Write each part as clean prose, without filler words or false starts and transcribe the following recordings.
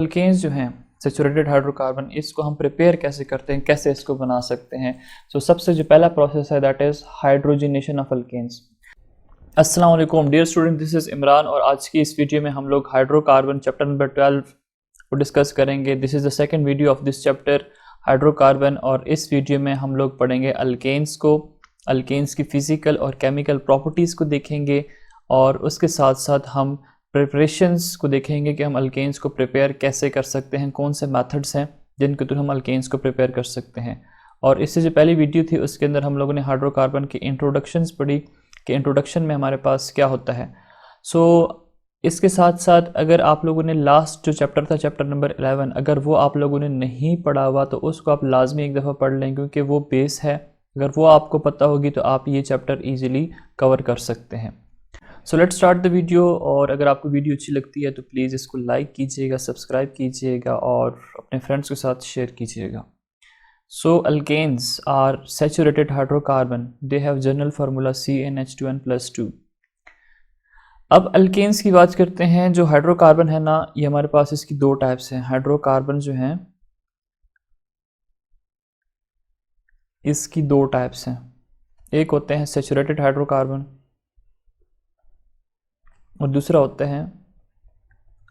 Alkanes जो हैं saturated hydrocarbon, इसको हम प्रिपेयर कैसे करते हैं, कैसे इसको बना सकते हैं। सबसे जो पहला प्रोसेस है that is hydrogenation of alkenes. अस्सलाम वालेकुम dear student, this is Imran और आज की इस वीडियो में हम लोग हाइड्रोकार्बन चैप्टर नंबर 12 को डिस्कस करेंगे। This is the second video of this chapter hydrocarbon और इस वीडियो में हम लोग पढ़ेंगे अल्केन्स को, अल्केन्स की फ़िज़िकल और केमिकल प्रॉपर्टीज़ को देखेंगे और उसके साथ साथ हम प्रिपरेशंस को देखेंगे कि हम अल्केन्स को प्रिपेयर कैसे कर सकते हैं, कौन से मेथड्स हैं जिनके थ्रू हम अल्केन्स को प्रिपेयर कर सकते हैं। और इससे जो पहली वीडियो थी उसके अंदर हम लोगों ने हाइड्रोकार्बन की इंट्रोडक्शंस पढ़ी कि इंट्रोडक्शन में हमारे पास क्या होता है। इसके साथ साथ अगर आप लोगों ने लास्ट जो चैप्टर था चैप्टर नंबर 11, अगर वो आप लोगों ने नहीं पढ़ा हुआ तो उसको आप लाजमी एक दफ़ा पढ़ लें क्योंकि वो बेस है। अगर वो आपको पता होगी तो आप ये चैप्टर ईजिली कवर कर सकते हैं। Let's start the video. और अगर आपको वीडियो अच्छी लगती है तो प्लीज़ इसको लाइक कीजिएगा, सब्सक्राइब कीजिएगा और अपने फ्रेंड्स के साथ शेयर कीजिएगा। Alkanes are saturated hydrocarbon, they have general formula CnH2n+2। अब अल्केन्स की बात करते हैं। जो हाइड्रोकार्बन है ना, ये हमारे पास इसकी दो टाइप्स हैं। हाइड्रोकार्बन जो हैं इसकी दो टाइप्स हैं, एक होते हैं सैचुरेटेड हाइड्रोकार्बन और दूसरा होते हैं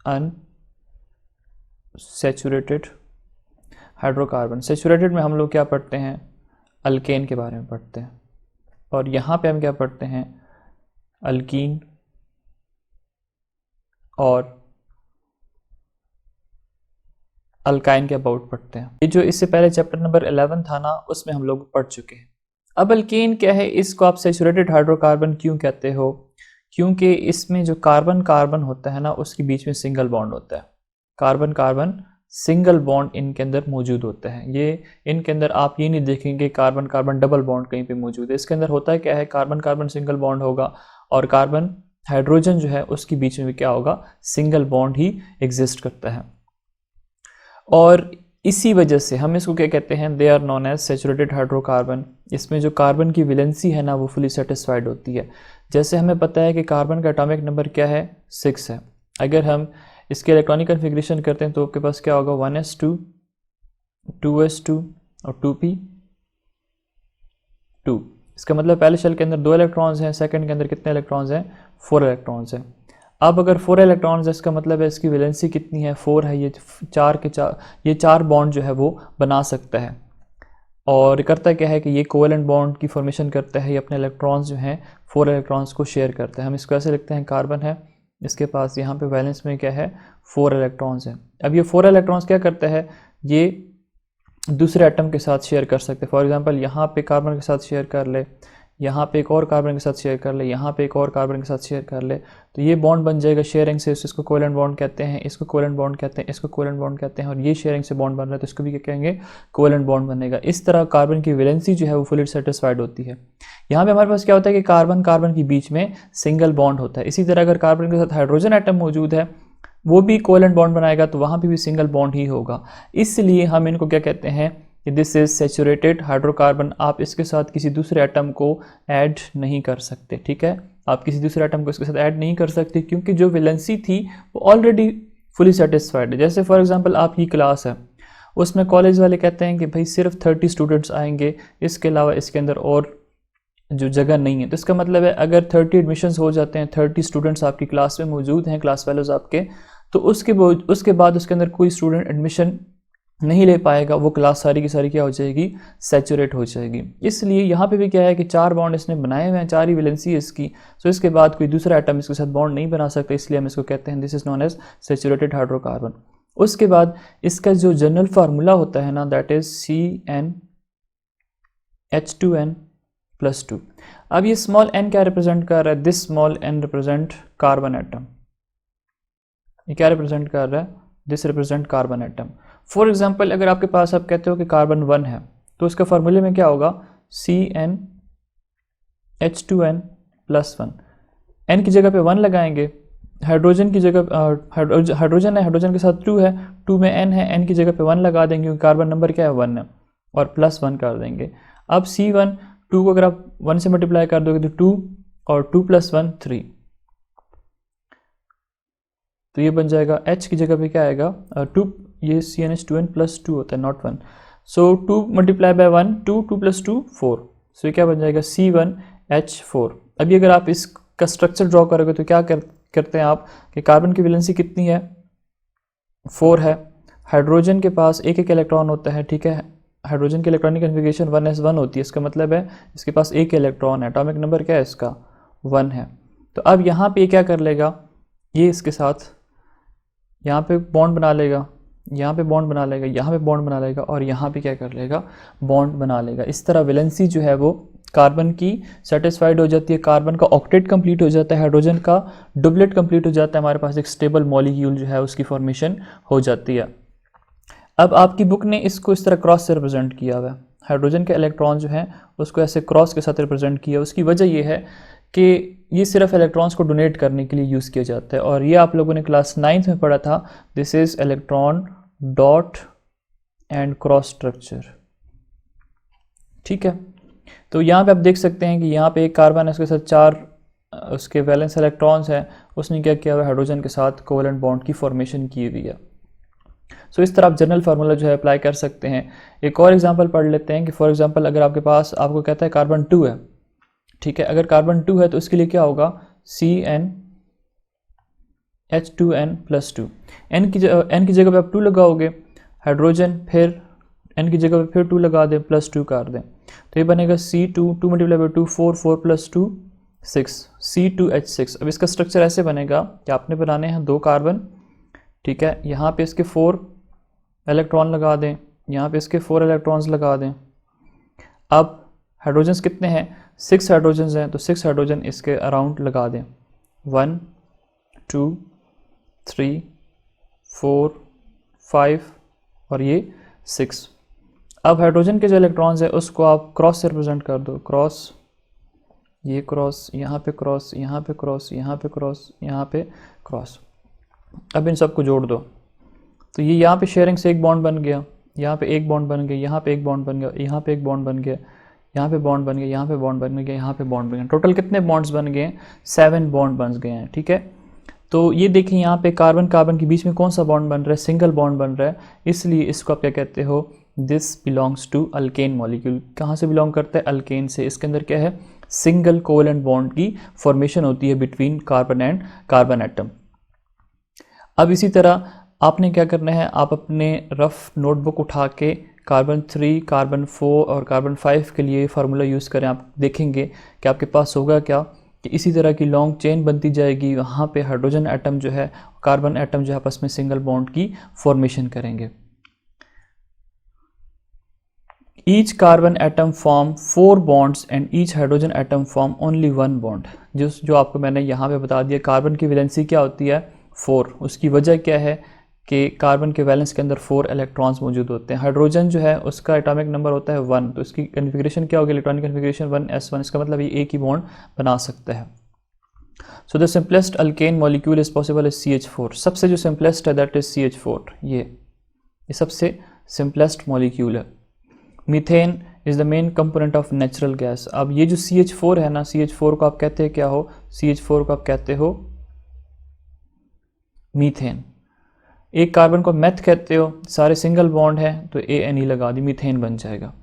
अनसैचुरेटेड हाइड्रोकार्बन। सैचुरेटेड में हम लोग क्या पढ़ते हैं, अल्केन के बारे में पढ़ते हैं और यहाँ पे हम क्या पढ़ते हैं, अल्कीन और अल्काइन के अबाउट पढ़ते हैं। ये जो इससे पहले चैप्टर नंबर 11 था ना, उसमें हम लोग पढ़ चुके हैं। अब अल्केन क्या है, इसको आप सैचुरेटेड हाइड्रोकार्बन क्यों कहते हो, क्योंकि इसमें जो कार्बन कार्बन होता है ना, उसके बीच में सिंगल बॉन्ड होता है। कार्बन कार्बन सिंगल बॉन्ड इनके अंदर मौजूद होता है। ये इनके अंदर आप ये नहीं देखेंगे कार्बन कार्बन डबल बॉन्ड कहीं पे मौजूद है। इसके अंदर होता है क्या है, कार्बन कार्बन सिंगल बॉन्ड होगा और कार्बन हाइड्रोजन जो है उसके बीच में भी क्या होगा, सिंगल बॉन्ड ही एग्जिस्ट करता है। और इसी वजह से हम इसको क्या कहते हैं, they are known as saturated hydrocarbon. इसमें जो कार्बन की वैलेंसी है ना वो फुली सेटिस्फाइड होती है। जैसे हमें पता है कि कार्बन का एटॉमिक नंबर क्या है, 6 है। अगर हम इसके इलेक्ट्रॉनिक कन्फिग्रेशन करते हैं तो आपके पास क्या होगा, 1s2 2s2 और 2p2। इसका मतलब पहले शेल के अंदर 2 इलेक्ट्रॉन्स हैं, सेकंड के अंदर कितने इलेक्ट्रॉन्स हैं, 4 इलेक्ट्रॉन्स हैं। अब अगर 4 इलेक्ट्रॉन्स है इसका मतलब है इसकी वैलेंसी कितनी है, 4 है। ये 4 बॉन्ड जो है वो बना सकता है। और करता क्या है कि ये कोवेलेंट बॉन्ड की फॉर्मेशन करता है, ये अपने इलेक्ट्रॉन्स जो हैं 4 इलेक्ट्रॉन्स को शेयर करता है। हम इसको ऐसे लिखते हैं, कार्बन है, इसके पास यहाँ पे वैलेंस में क्या है, 4 इलेक्ट्रॉन्स हैं। अब ये 4 इलेक्ट्रॉन्स क्या करता है, ये दूसरे एटम के साथ शेयर कर सकते हैं। फॉर एग्जांपल यहाँ पे कार्बन के साथ शेयर कर ले, यहाँ पे एक और कार्बन के साथ शेयर कर ले, यहाँ पे एक और कार्बन के साथ शेयर कर ले, तो ये बॉन्ड बन जाएगा शेयरिंग से। इसको कोवेलेंट बॉन्ड कहते हैं, इसको कोवेलेंट बॉन्ड कहते हैं, इसको कोवेलेंट बॉन्ड कहते हैं। और ये शेयरिंग से बॉन्ड बन रहा है तो इसको भी क्या कहेंगे, कोवेलेंट बॉन्ड बनेगा। इस तरह कार्बन की वैलेंसी जो है वो फुली सेटिस्फाइड होती है। यहाँ पे हमारे पास क्या होता है कि कार्बन कार्बन के बीच में सिंगल बॉन्ड होता है। इसी तरह अगर कार्बन के साथ हाइड्रोजन एटम मौजूद है वो भी कोवेलेंट बॉन्ड बनाएगा तो वहाँ पे भी सिंगल बॉन्ड ही होगा। इसलिए हम इनको क्या कहते हैं कि दिस इज सैचुरेटेड हाइड्रोकार्बन। आप इसके साथ किसी दूसरे एटम को ऐड नहीं कर सकते, ठीक है। आप किसी दूसरे एटम को इसके साथ ऐड नहीं कर सकते क्योंकि जो वैलेंसी थी वो ऑलरेडी फुली सेटिस्फाइड है। जैसे फॉर एग्जांपल आपकी क्लास है, उसमें कॉलेज वाले कहते हैं कि भाई सिर्फ 30 स्टूडेंट्स आएंगे, इसके अलावा इसके अंदर और जो जगह नहीं है। तो इसका मतलब है अगर 30 एडमिशन्स हो जाते हैं, 30 स्टूडेंट्स आपकी क्लास में मौजूद हैं, क्लास फेलोज आपके, तो उसके बाद उसके अंदर कोई स्टूडेंट एडमिशन नहीं ले पाएगा, वो क्लास सारी की सारी क्या हो जाएगी, सैचुरेट हो जाएगी। इसलिए यहाँ पे भी क्या है कि 4 बॉन्ड इसने बनाए हुए हैं, 4 ही वैलेंसी है इसकी। इसके बाद कोई दूसरा एटम इसके साथ बॉन्ड नहीं बना सकता, इसलिए हम इसको कहते हैं this is known as saturated hydrocarbon. उसके बाद इसका जो जनरल फार्मूला होता है ना दैट इज CnH2n+2। अब ये स्मॉल n क्या रिप्रेजेंट कर रहा है, this small n represent carbon atom. ये क्या रिप्रेजेंट कर रहा है, this represent carbon atom. For example अगर आपके पास आप कहते हो कि कार्बन 1 है तो उसके फार्मूले में क्या होगा, CnH2n+1। n की जगह पे 1 लगाएंगे, हाइड्रोजन की जगह हाइड्रोजन है, हाइड्रोजन के साथ 2 है, 2 में n है, n की जगह पे 1 लगा देंगे क्योंकि कार्बन नंबर क्या है, 1 है, और +1 कर देंगे। अब C1 2 को अगर आप 1 से मल्टीप्लाई कर दोगे तो 2 और 2 + 1 3। तो ये बन जाएगा H की जगह पे क्या आएगा 2, ये CnH2n+2 होता है, नॉट 1. So 2 multiply by 1 2, 2 + 2 4. सो ये क्या बन जाएगा C1H4. अभी अगर आप इसका स्ट्रक्चर ड्रॉ करोगे तो क्या करते हैं आप कि कार्बन की वैलेंसी कितनी है, 4 है. हाइड्रोजन के पास एक एक इलेक्ट्रॉन होता है, ठीक है. हाइड्रोजन की इलेक्ट्रॉनिक कन्फिगरेशन 1s1 होती है. इसका मतलब है इसके पास एक इलेक्ट्रॉन है. एटॉमिक नंबर क्या है इसका, 1 है. तो अब यहाँ पे क्या कर लेगा, ये इसके साथ यहाँ पे बॉन्ड बना लेगा, यहाँ पे बॉन्ड बना लेगा, यहाँ पे बॉन्ड बना लेगा, और यहाँ पे क्या कर लेगा, बॉन्ड बना लेगा. इस तरह वैलेंसी जो है वो कार्बन की सेटिस्फाइड हो जाती है. कार्बन का ऑक्टेट कंप्लीट हो जाता है, हाइड्रोजन का डुप्लेट कंप्लीट हो जाता है. हमारे पास एक स्टेबल मॉलिक्यूल जो है उसकी फॉर्मेशन हो जाती है. अब आपकी बुक ने इसको इस तरह क्रॉस से रिप्रेजेंट किया हुआ है. हाइड्रोजन के इलेक्ट्रॉन जो हैं उसको ऐसे क्रॉस के साथ रिप्रेजेंट किया. उसकी वजह ये है कि ये सिर्फ इलेक्ट्रॉन्स को डोनेट करने के लिए यूज़ किया जाता है. और ये आप लोगों ने क्लास 9th में पढ़ा था. This is electron dot and cross structure, ठीक है. तो यहाँ पे आप देख सकते हैं कि यहाँ पे एक कार्बन है, उसके साथ 4 उसके वैलेंस इलेक्ट्रॉन्स हैं. उसने क्या किया हुआ है, हाइड्रोजन के साथ कोवेलेंट बॉन्ड की फॉर्मेशन की हुई है. सो इस तरह आप जनरल फार्मूला जो है अप्लाई कर सकते हैं. एक और एग्जांपल पढ़ लेते हैं कि फॉर एग्जांपल अगर आपके पास आपको कहता है कार्बन 2 है, ठीक है. अगर कार्बन 2 है तो इसके लिए क्या होगा, CnH2n+2. n की जगह पे आप 2 लगाओगे, हाइड्रोजन फिर n की जगह पे फिर 2 लगा दें, +2 कर दें, तो ये बनेगा C2, 2 मल्टीप्लाई बाई 2 4, 4 + 2 6, C2H6. अब इसका स्ट्रक्चर ऐसे बनेगा कि आपने बनाने हैं 2 कार्बन, ठीक है. यहाँ पे इसके 4 इलेक्ट्रॉन लगा दें, यहाँ पे इसके 4 इलेक्ट्रॉन्स लगा दें. अब हाइड्रोजन्स कितने हैं, 6 हाइड्रोजन्स हैं, तो 6 हाइड्रोजन इसके अराउंड लगा दें. 1 2 3 4 5 और ये 6. अब हाइड्रोजन के जो इलेक्ट्रॉन्स है उसको आप क्रॉस से रिप्रेजेंट कर दो. क्रॉस, ये क्रॉस, यहाँ पे क्रॉस, यहाँ पे क्रॉस, यहाँ पे क्रॉस, यहाँ पे क्रॉस. अब इन सबको जोड़ दो तो ये यहाँ पे शेयरिंग से एक बॉन्ड बन गया, यहाँ पे एक बॉन्ड बन गया, यहाँ पे एक बॉन्ड बन गया, यहाँ पे एक बॉन्ड बन गया, यहाँ पे बॉन्ड बन गया, यहाँ पे बॉन्ड बन गया, यहाँ पे बॉन्ड बन गया. टोटल कितने बॉन्ड्स बन गए हैं, 7 बॉन्ड बन गए हैं, ठीक है. तो ये देखिए यहाँ पे कार्बन कार्बन के बीच में कौन सा बॉन्ड बन रहा है, सिंगल बॉन्ड बन रहा है. इसलिए इसको आप क्या कहते हो, this belongs to alkane molecule. कहाँ से बिलोंग करता है, अल्केन से. इसके अंदर क्या है, सिंगल कोवेलेंट बॉन्ड की फॉर्मेशन होती है between carbon and carbon atom. अब इसी तरह आपने क्या करना है, आप अपने रफ नोटबुक उठा के कार्बन 3, कार्बन 4 और कार्बन 5 के लिए फार्मूला यूज़ करें. आप देखेंगे कि आपके पास होगा क्या कि इसी तरह की लॉन्ग चेन बनती जाएगी. वहाँ पे हाइड्रोजन एटम जो है, कार्बन एटम जो है आपस में सिंगल बॉन्ड की फॉर्मेशन करेंगे. Each carbon atom form 4 bonds and each hydrogen atom form only 1 bond. जो आपको मैंने यहाँ पे बता दिया, कार्बन की वैलेंसी क्या होती है, 4. उसकी वजह क्या है कि कार्बन के वैलेंस के अंदर 4 इलेक्ट्रॉन्स मौजूद होते हैं. हाइड्रोजन जो है उसका एटॉमिक नंबर होता है 1, तो इसकी कन्फिगरेशन क्या होगी, इलेक्ट्रॉनिक कन्फिगरेशन 1s1. इसका मतलब ये एक ही बॉन्ड बना सकता है. So the simplest alkane molecule is possible is CH4. सबसे जो सिंपलेस्ट है दैट इज CH4. ये सबसे सिंपलेस्ट मॉलिक्यूल है. Methane is the main component of natural gas. अब ये जो CH4 है ना, CH4 को आप कहते हैं क्या हो, CH4 को आप कहते हो मीथेन. एक कार्बन को मेथ कहते हो, सारे सिंगल बॉन्ड है तो ANE लगा दी, मीथेन बन जाएगा.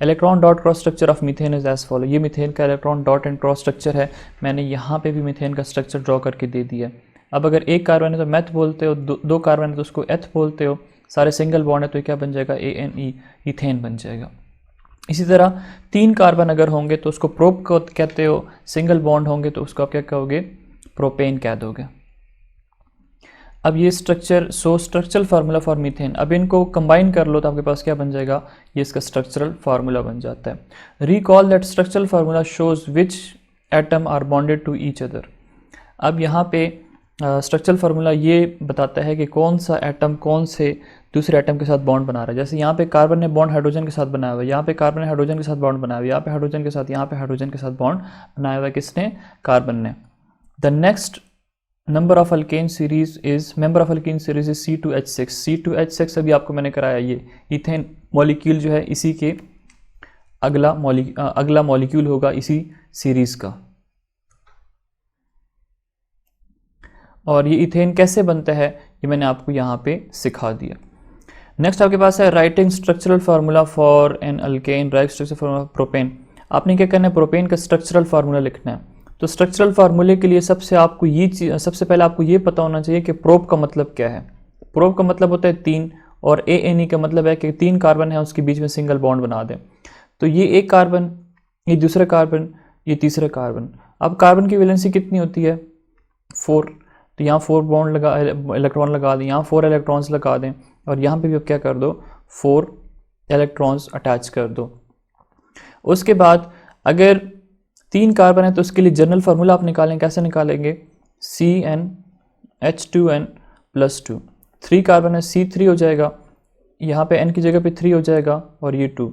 Electron dot cross structure of methane is as follow. ये मीथेन का electron dot and cross structure है. मैंने यहाँ पे भी मीथेन का स्ट्रक्चर ड्रॉ करके दे दिया. अब अगर एक कार्बन है तो मेथ बोलते हो, दो कार्बन है तो उसको एथ बोलते हो, सारे सिंगल बॉन्ड है तो क्या बन जाएगा, ANE, ईथेन बन जाएगा. इसी तरह 3 कार्बन अगर होंगे तो उसको प्रोप को कहते हो, सिंगल बॉन्ड होंगे तो उसको आप क्या कहोगे, प्रोपेन कह दोगे. अब ये स्ट्रक्चरल फार्मूला फॉर मीथेन. अब इनको कंबाइन कर लो तो आपके पास क्या बन जाएगा, ये इसका स्ट्रक्चरल फार्मूला बन जाता है. Recall that structural formula shows which atom are bonded to each other. अब यहाँ पे स्ट्रक्चरल फार्मूला ये बताता है कि कौन सा एटम कौन से दूसरे एटम के साथ बॉन्ड बना रहा है. जैसे यहाँ पे कार्बन ने बॉन्ड हाइड्रोजन के साथ बनाया हुआ है, यहाँ पे कार्बन ने हाइड्रोजन के साथ बॉन्ड बनाया हुआ है, यहाँ पे हाइड्रोजन के साथ, यहाँ पे हाइड्रोजन के साथ बॉन्ड बनाया हुआ है. किसने, कार्बन ने. The next member of alkane series is C2H6. C2H6 अभी आपको मैंने कराया, ये इथेन मॉलिक्यूल जो है इसी के अगला मॉलिक्यूल होगा इसी सीरीज का. और ये इथेन कैसे बनता है ये मैंने आपको यहाँ पे सिखा दिया। नेक्स्ट आपके पास है writing structural formula for an alkane, write structural formula propane. आपने क्या करना है, प्रोपेन का स्ट्रक्चरल फार्मूला लिखना है। तो स्ट्रक्चरल फार्मूले के लिए सबसे पहले आपको ये पता होना चाहिए कि प्रोप का मतलब क्या है। प्रोप का मतलब होता है 3 और ANE का मतलब है कि 3 कार्बन है उसके बीच में सिंगल बॉन्ड बना दें। तो ये एक कार्बन, ये दूसरा कार्बन, ये तीसरा कार्बन। अब कार्बन की वैलेंसी कितनी होती है 4, तो यहाँ 4 बॉन्ड लगा, इलेक्ट्रॉन लगा दें, यहाँ 4 इलेक्ट्रॉन्स लगा दें और यहाँ पे भी अब क्या कर दो 4 इलेक्ट्रॉन्स अटैच कर दो। उसके बाद अगर 3 कार्बन है तो उसके लिए जनरल फार्मूला आप निकालें, कैसे निकालेंगे, CnH2n+2। 3 कार्बन है C3 हो जाएगा, यहाँ पे n की जगह पे 3 हो जाएगा और ये 2,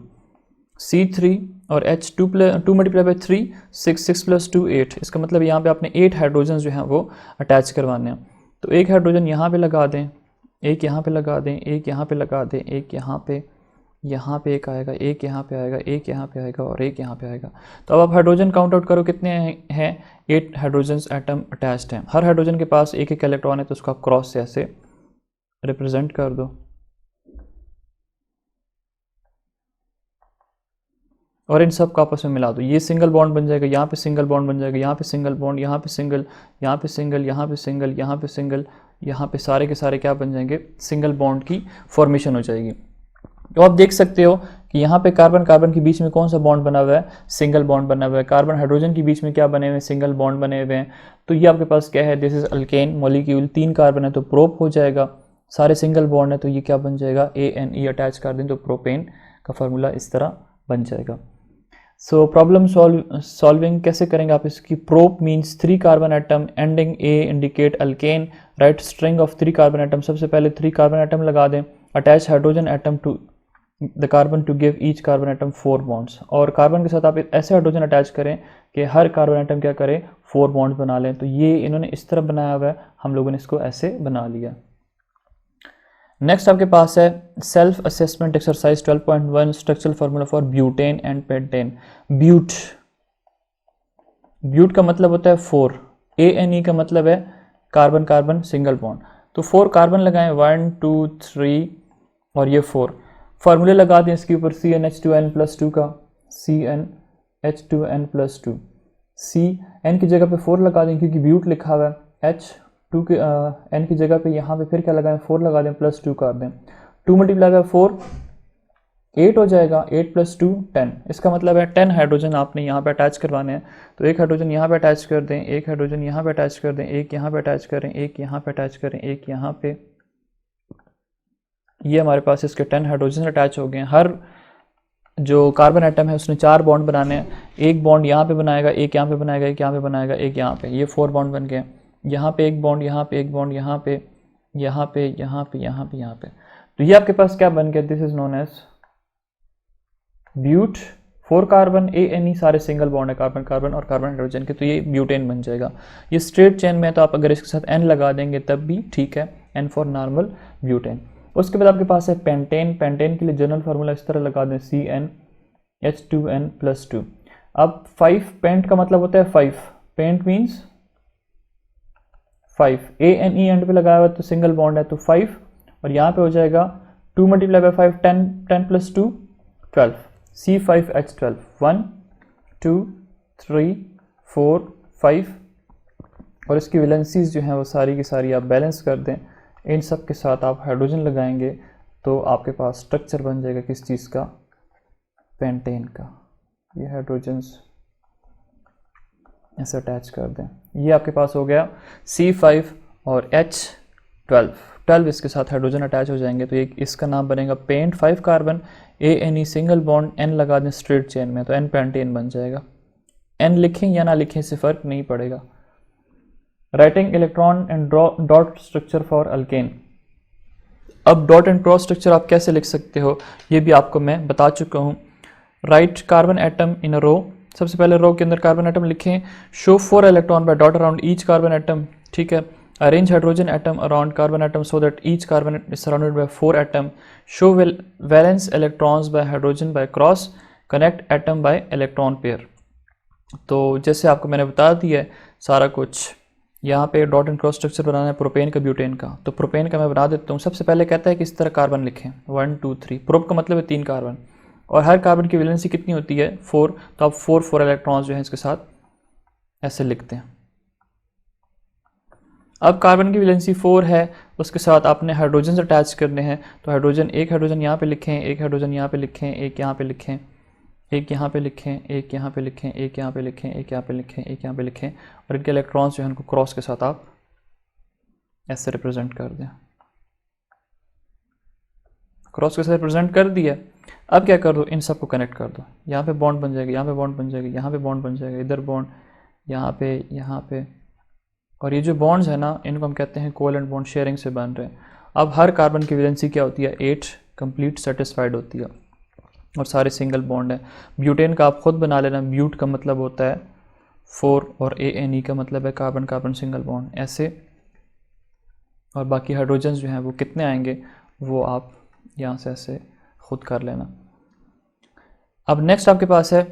C3 और H2 मल्टीप्लाई बाई 3 6 + 2 8। इसका मतलब यहाँ पे आपने 8 हाइड्रोजन जो हैं वो अटैच करवाने हैं। तो एक हाइड्रोजन यहाँ पे लगा दें, एक यहाँ पे लगा दें, एक यहाँ पे लगा दें, एक यहाँ पे एक आएगा, एक यहाँ पे आएगा, एक यहाँ पे आएगा और एक यहाँ पे आएगा। तो अब आप हाइड्रोजन काउंट आउट करो कितने हैं, 8 हाइड्रोजन एटम अटैच्ड हैं। हर हाइड्रोजन के पास एक एक इलेक्ट्रॉन है, तो उसको आप क्रॉस से ऐसे रिप्रेजेंट कर दो और इन सब को आपस में मिला दो। ये सिंगल बॉन्ड बन जाएगा, यहाँ पे सिंगल बॉन्ड बन जाएगा, यहाँ पे सिंगल बॉन्ड, यहाँ पे सिंगल, यहाँ पे सिंगल, यहाँ पे सिंगल, यहाँ पे सिंगल, यहाँ पे सारे के सारे क्या बन जाएंगे, सिंगल बॉन्ड की फॉर्मेशन हो जाएगी। तो आप देख सकते हो कि यहाँ पे कार्बन कार्बन के बीच में कौन सा बॉन्ड बना हुआ है, सिंगल बॉन्ड बना हुआ है। कार्बन हाइड्रोजन के बीच में क्या बने हुए हैं, सिंगल बॉन्ड बने हुए हैं। तो ये आपके पास क्या है, this is alkane molecule. 3 carbon है तो प्रोप हो जाएगा, सारे सिंगल बॉन्ड है तो ये क्या बन जाएगा, ANE अटैच कर दें तो प्रोपेन का फार्मूला इस तरह बन जाएगा। सो प्रॉब्लम सॉल्विंग कैसे करेंगे आप इसकी, prop means 3 carbon atom ending A indicate alkane, write string of 3 carbon atom. सबसे पहले 3 कार्बन एटम लगा दें, attach hydrogen atom to the carbon to give each carbon atom 4 bonds. और कार्बन के साथ आप ऐसे हाइड्रोजन अटैच करें कि हर कार्बन एटम क्या करे, 4 बॉन्ड्स बना लें। तो ये इन्होंने इस तरह बनाया हुआ है, हम लोगों ने इसको ऐसे बना लिया। नेक्स्ट आपके पास है self assessment exercise 12.1 structural formula for butane and pentane. But का मतलब होता है 4, ANE का मतलब है कार्बन कार्बन सिंगल बॉन्ड। तो 4 कार्बन लगाएं, 1 2 3 और ये 4 फार्मूले लगा दें इसके ऊपर, CnH2n+2 का, CnH2n+2, Cn की जगह पे 4 लगा दें क्योंकि ब्यूट लिखा हुआ है, H2 के n की जगह पे यहाँ पे फिर क्या लगाएं, 4 लगा दें, +2 कर दें। 2 मल्टीप्लाई बाय 4 8 हो जाएगा, 8 + 2 10। इसका मतलब है 10 हाइड्रोजन आपने यहाँ पे अटैच करवाने हैं। तो एक हाइड्रोजन यहाँ पे अटैच कर दें, एक हाइड्रोजन यहाँ पे अटैच कर दें, एक यहाँ पे अटैच करें, एक यहाँ पे अटैच करें, एक यहाँ पे। ये हमारे पास इसके 10 हाइड्रोजन अटैच हो गए। हर जो कार्बन एटम है उसने 4 बॉन्ड बनाने हैं, एक बॉन्ड यहाँ पे बनाएगा, एक यहाँ पे बनाएगा, एक यहाँ पे बनाएगा, एक यहाँ पे, ये 4 बॉन्ड बन गए। यहाँ पे एक बॉन्ड, यहाँ पे एक बॉन्ड, यहाँ पे, यहाँ पे, यहाँ पे, यहाँ पे, यहाँ पे। तो ये आपके पास क्या बन गया, this is known as but. 4 carbon ANE सारे सिंगल बॉन्ड है कार्बन कार्बन और कार्बन हाइड्रोजन के, तो ये ब्यूटेन बन जाएगा। ये स्ट्रेट चेन में है तो आप अगर इसके साथ N लगा देंगे तब भी ठीक है, N फॉर नॉर्मल ब्यूटेन। उसके बाद आपके पास है पेंटेन। पेंटेन के लिए जनरल फार्मूला इस तरह लगा दें, CnH2n+2। अब 5 पेंट का मतलब होता है 5, पेंट मीन्स 5, ANE एंड पे लगाया हुआ तो सिंगल बॉन्ड है तो 5 और यहाँ पे हो जाएगा 2 मल्टीप्लाई बाय 5 10, 10 + 2 12, C5H12, 1 2 3 4 5। और इसकी वैलेंसीज जो हैं वो सारी की सारी आप बैलेंस कर दें, इन सब के साथ आप हाइड्रोजन लगाएंगे तो आपके पास स्ट्रक्चर बन जाएगा किस चीज़ का, पेंटेन का। ये हाइड्रोजन्स ऐसे अटैच कर दें, ये आपके पास हो गया C5 और H12 इसके साथ हाइड्रोजन अटैच हो जाएंगे तो ये इसका नाम बनेगा pent. 5 carbon ANE single bond, N लगा दें स्ट्रेट चेन में तो N पेंटेन बन जाएगा। N लिखें या ना लिखें इससे फ़र्क नहीं पड़ेगा। Writing electron and dot structure for alkane. अब डॉट एंड क्रॉस स्ट्रक्चर आप कैसे लिख सकते हो ये भी आपको मैं बता चुका हूँ। राइट कार्बन एटम इन अ रो, सबसे पहले रो के अंदर कार्बन एटम लिखें। Show 4 electron by dot around each carbon atom, ठीक है। Arrange hydrogen atom around carbon atom so that each carbon is surrounded by 4 atom. Show valence electrons bye hydrogen by cross, connect atom by electron pair. तो जैसे आपको मैंने बता दिया है सारा कुछ यहाँ पे डॉट एंड क्रॉस स्ट्रक्चर बनाना है प्रोपेन का ब्यूटेन का, तो प्रोपेन का मैं बना देता हूँ। सबसे पहले कहता है कि इस तरह कार्बन लिखें 1 2 3, प्रोप का मतलब है 3 कार्बन, और हर कार्बन की वैलेंसी कितनी होती है 4, तो आप 4 इलेक्ट्रॉन्स जो हैं इसके साथ ऐसे लिखते हैं। अब कार्बन की वैलेंसी 4 है, उसके साथ आपने हाइड्रोजन अटैच करने हैं, तो हाइड्रोजन, एक हाइड्रोजन यहाँ पे लिखें, एक हाइड्रोजन यहाँ पे लिखें, एक यहाँ पे लिखें, एक यहाँ पे लिखें, एक यहाँ पे लिखें, एक यहाँ पे लिखें, एक यहाँ पे लिखें, एक यहाँ पे लिखें, और इनके इलेक्ट्रॉन्स जो है उनको क्रॉस के साथ आप ऐसे रिप्रेजेंट कर दें। क्रॉस के साथ रिप्रेजेंट कर दिया। अब क्या कर दो, इन सबको कनेक्ट कर दो। यहाँ पे बॉन्ड बन जाएगी, यहाँ पे बॉन्ड बन जाएगी, यहाँ पे बॉन्ड बन जाएगा, इधर बॉन्ड, यहाँ पे, यहाँ पे, और ये जो बॉन्ड्स है ना इनको हम कहते हैं कोवेलेंट बॉन्ड, शेयरिंग से बन रहे हैं। अब हर कार्बन की वैलेंसी क्या होती है 8 कंप्लीट सेटिस्फाइड होती है, और सारे सिंगल बॉन्ड है। ब्यूटेन का आप खुद बना लेना, ब्यूट का मतलब होता है 4 और ANE का मतलब है कार्बन कार्बन सिंगल बॉन्ड, ऐसे। और बाकी हाइड्रोजन जो हैं वो कितने आएंगे वो आप यहाँ से ऐसे खुद कर लेना। अब नेक्स्ट आपके पास है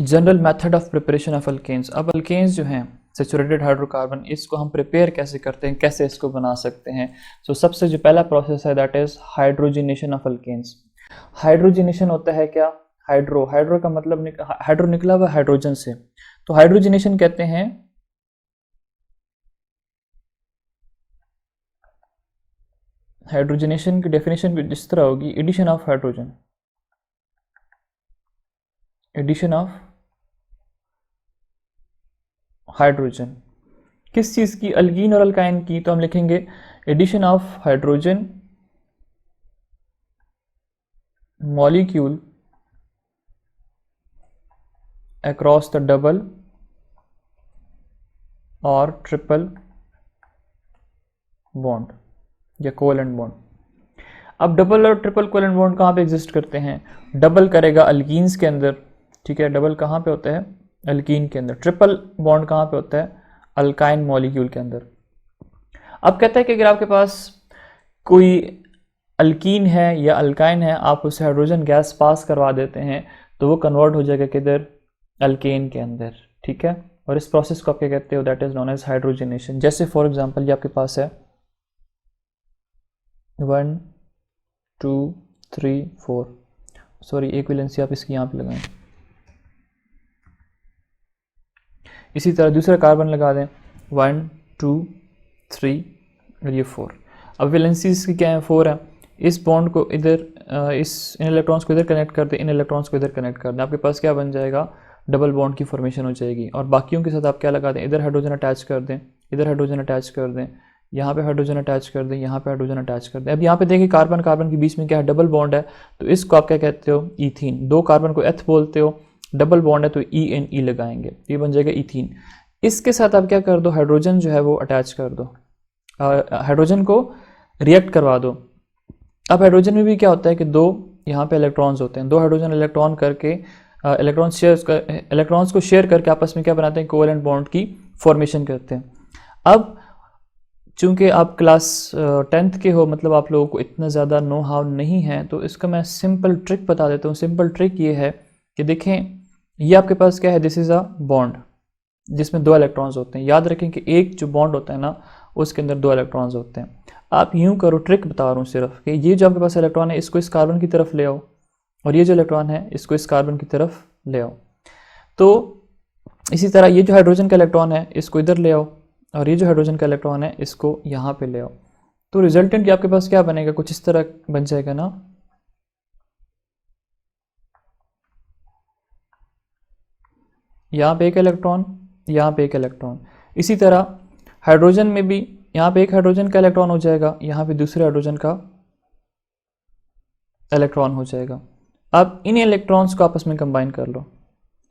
general method of preparation of alkanes. अब अल्केन्स जो हैं सैचुरेटेड हाइड्रोकार्बन, इसको हम प्रिपेयर कैसे करते हैं, कैसे इसको बना सकते हैं। सो सबसे जो पहला प्रोसेस है that is hydrogenation of alkenes. Hydrogenation होता है क्या, हाइड्रो का मतलब हाइड्रो निकला हुआ हाइड्रोजन से, तो हाइड्रोजिनेशन कहते हैं हाइड्रोजनेशन की डेफिनेशन भी इस तरह होगी, addition of hydrogen, addition of hydrogen. किस चीज की, अल्कीन और अल्काइन की, तो हम लिखेंगे addition of hydrogen molecule across the double और ट्रिपल बॉन्ड या कोवेलेंट बॉन्ड। अब डबल और ट्रिपल कोवेलेंट बॉन्ड कहाँ पे एग्जिस्ट करते हैं, डबल करेगा अल्कीन्स के अंदर, ठीक है, डबल कहाँ पे होता है अल्कीन के अंदर, ट्रिपल बॉन्ड कहाँ पे होता है अल्काइन मॉलिक्यूल के अंदर। अब कहता है कि अगर आपके पास कोई अल्कीन है या अल्काइन है, आप उसे हाइड्रोजन गैस पास करवा देते हैं तो वो कन्वर्ट हो जाएगा किधर, अल्केन के अंदर, ठीक है। और इस प्रोसेस को आप क्या कहते हो, that is known as hydrogenation. जैसे फॉर एग्जांपल ये आपके पास है 1 2 3 4, सॉरी एक वैलेंसी आप इसकी यहाँ पे लगाएं, इसी तरह दूसरा कार्बन लगा दें 1 2 3 और ये 4। अब वैलेंसीज की क्या है 4 है, इस बॉन्ड को इधर इन इलेक्ट्रॉन्स को इधर कनेक्ट कर दें, इन इलेक्ट्रॉन्स को इधर कनेक्ट कर दें, आपके पास क्या बन जाएगा डबल बॉन्ड की फॉर्मेशन हो जाएगी। और बाकियों के साथ आप क्या लगा दें, इधर हाइड्रोजन अटैच कर दें, इधर हाइड्रोजन अटैच कर दें, यहाँ पे हाइड्रोजन अटैच कर दें, यहाँ पे हाइड्रोजन अटैच कर दें। अब यहाँ पे देखिए कार्बन कार्बन के बीच में क्या है, डबल बॉन्ड है, तो इसको आप क्या कहते हो ईथीन। दो कार्बन को एथ बोलते हो, डबल बॉन्ड है तो ENE लगाएंगे, ये बन जाएगा ईथीन। इसके साथ आप क्या कर दो, हाइड्रोजन जो है वो अटैच कर दो, हाइड्रोजन को रिएक्ट करवा दो। अब हाइड्रोजन में भी क्या होता है कि दो यहाँ पे इलेक्ट्रॉन्स होते हैं, दो हाइड्रोजन इलेक्ट्रॉन करके इलेक्ट्रॉन्स को शेयर करके आपस में क्या बनाते हैं, कोवेलेंट बॉन्ड की फॉर्मेशन करते हैं। अब चूंकि आप क्लास 10th के हो, मतलब आप लोगों को इतना ज़्यादा नो हाउ नहीं है, तो इसका मैं सिंपल ट्रिक बता देता हूँ। सिंपल ट्रिक ये है कि देखें ये आपके पास क्या है, दिस इज़ अ बॉन्ड जिसमें दो इलेक्ट्रॉन्स होते हैं। याद रखें कि एक जो बॉन्ड होता है ना उसके अंदर दो इलेक्ट्रॉन्स होते हैं। आप यूं करो, ट्रिक बता रहा हूँ सिर्फ, कि ये जो आपके पास इलेक्ट्रॉन है इसको इस कार्बन की तरफ ले आओ, और ये जो इलेक्ट्रॉन है इसको इस कार्बन की तरफ ले आओ। तो इसी तरह ये जो हाइड्रोजन का इलेक्ट्रॉन है इसको इधर ले आओ, और ये जो हाइड्रोजन का इलेक्ट्रॉन है इसको यहाँ पे ले आओ। तो रिजल्टेंट आपके पास क्या बनेगा, कुछ इस तरह बन जाएगा ना। यहाँ पे एक इलेक्ट्रॉन, यहाँ पे एक इलेक्ट्रॉन। इसी तरह हाइड्रोजन में भी यहाँ पे एक हाइड्रोजन का इलेक्ट्रॉन हो जाएगा, यहाँ पे दूसरे हाइड्रोजन का इलेक्ट्रॉन हो जाएगा। अब इन इलेक्ट्रॉन्स को आपस में कंबाइन कर लो,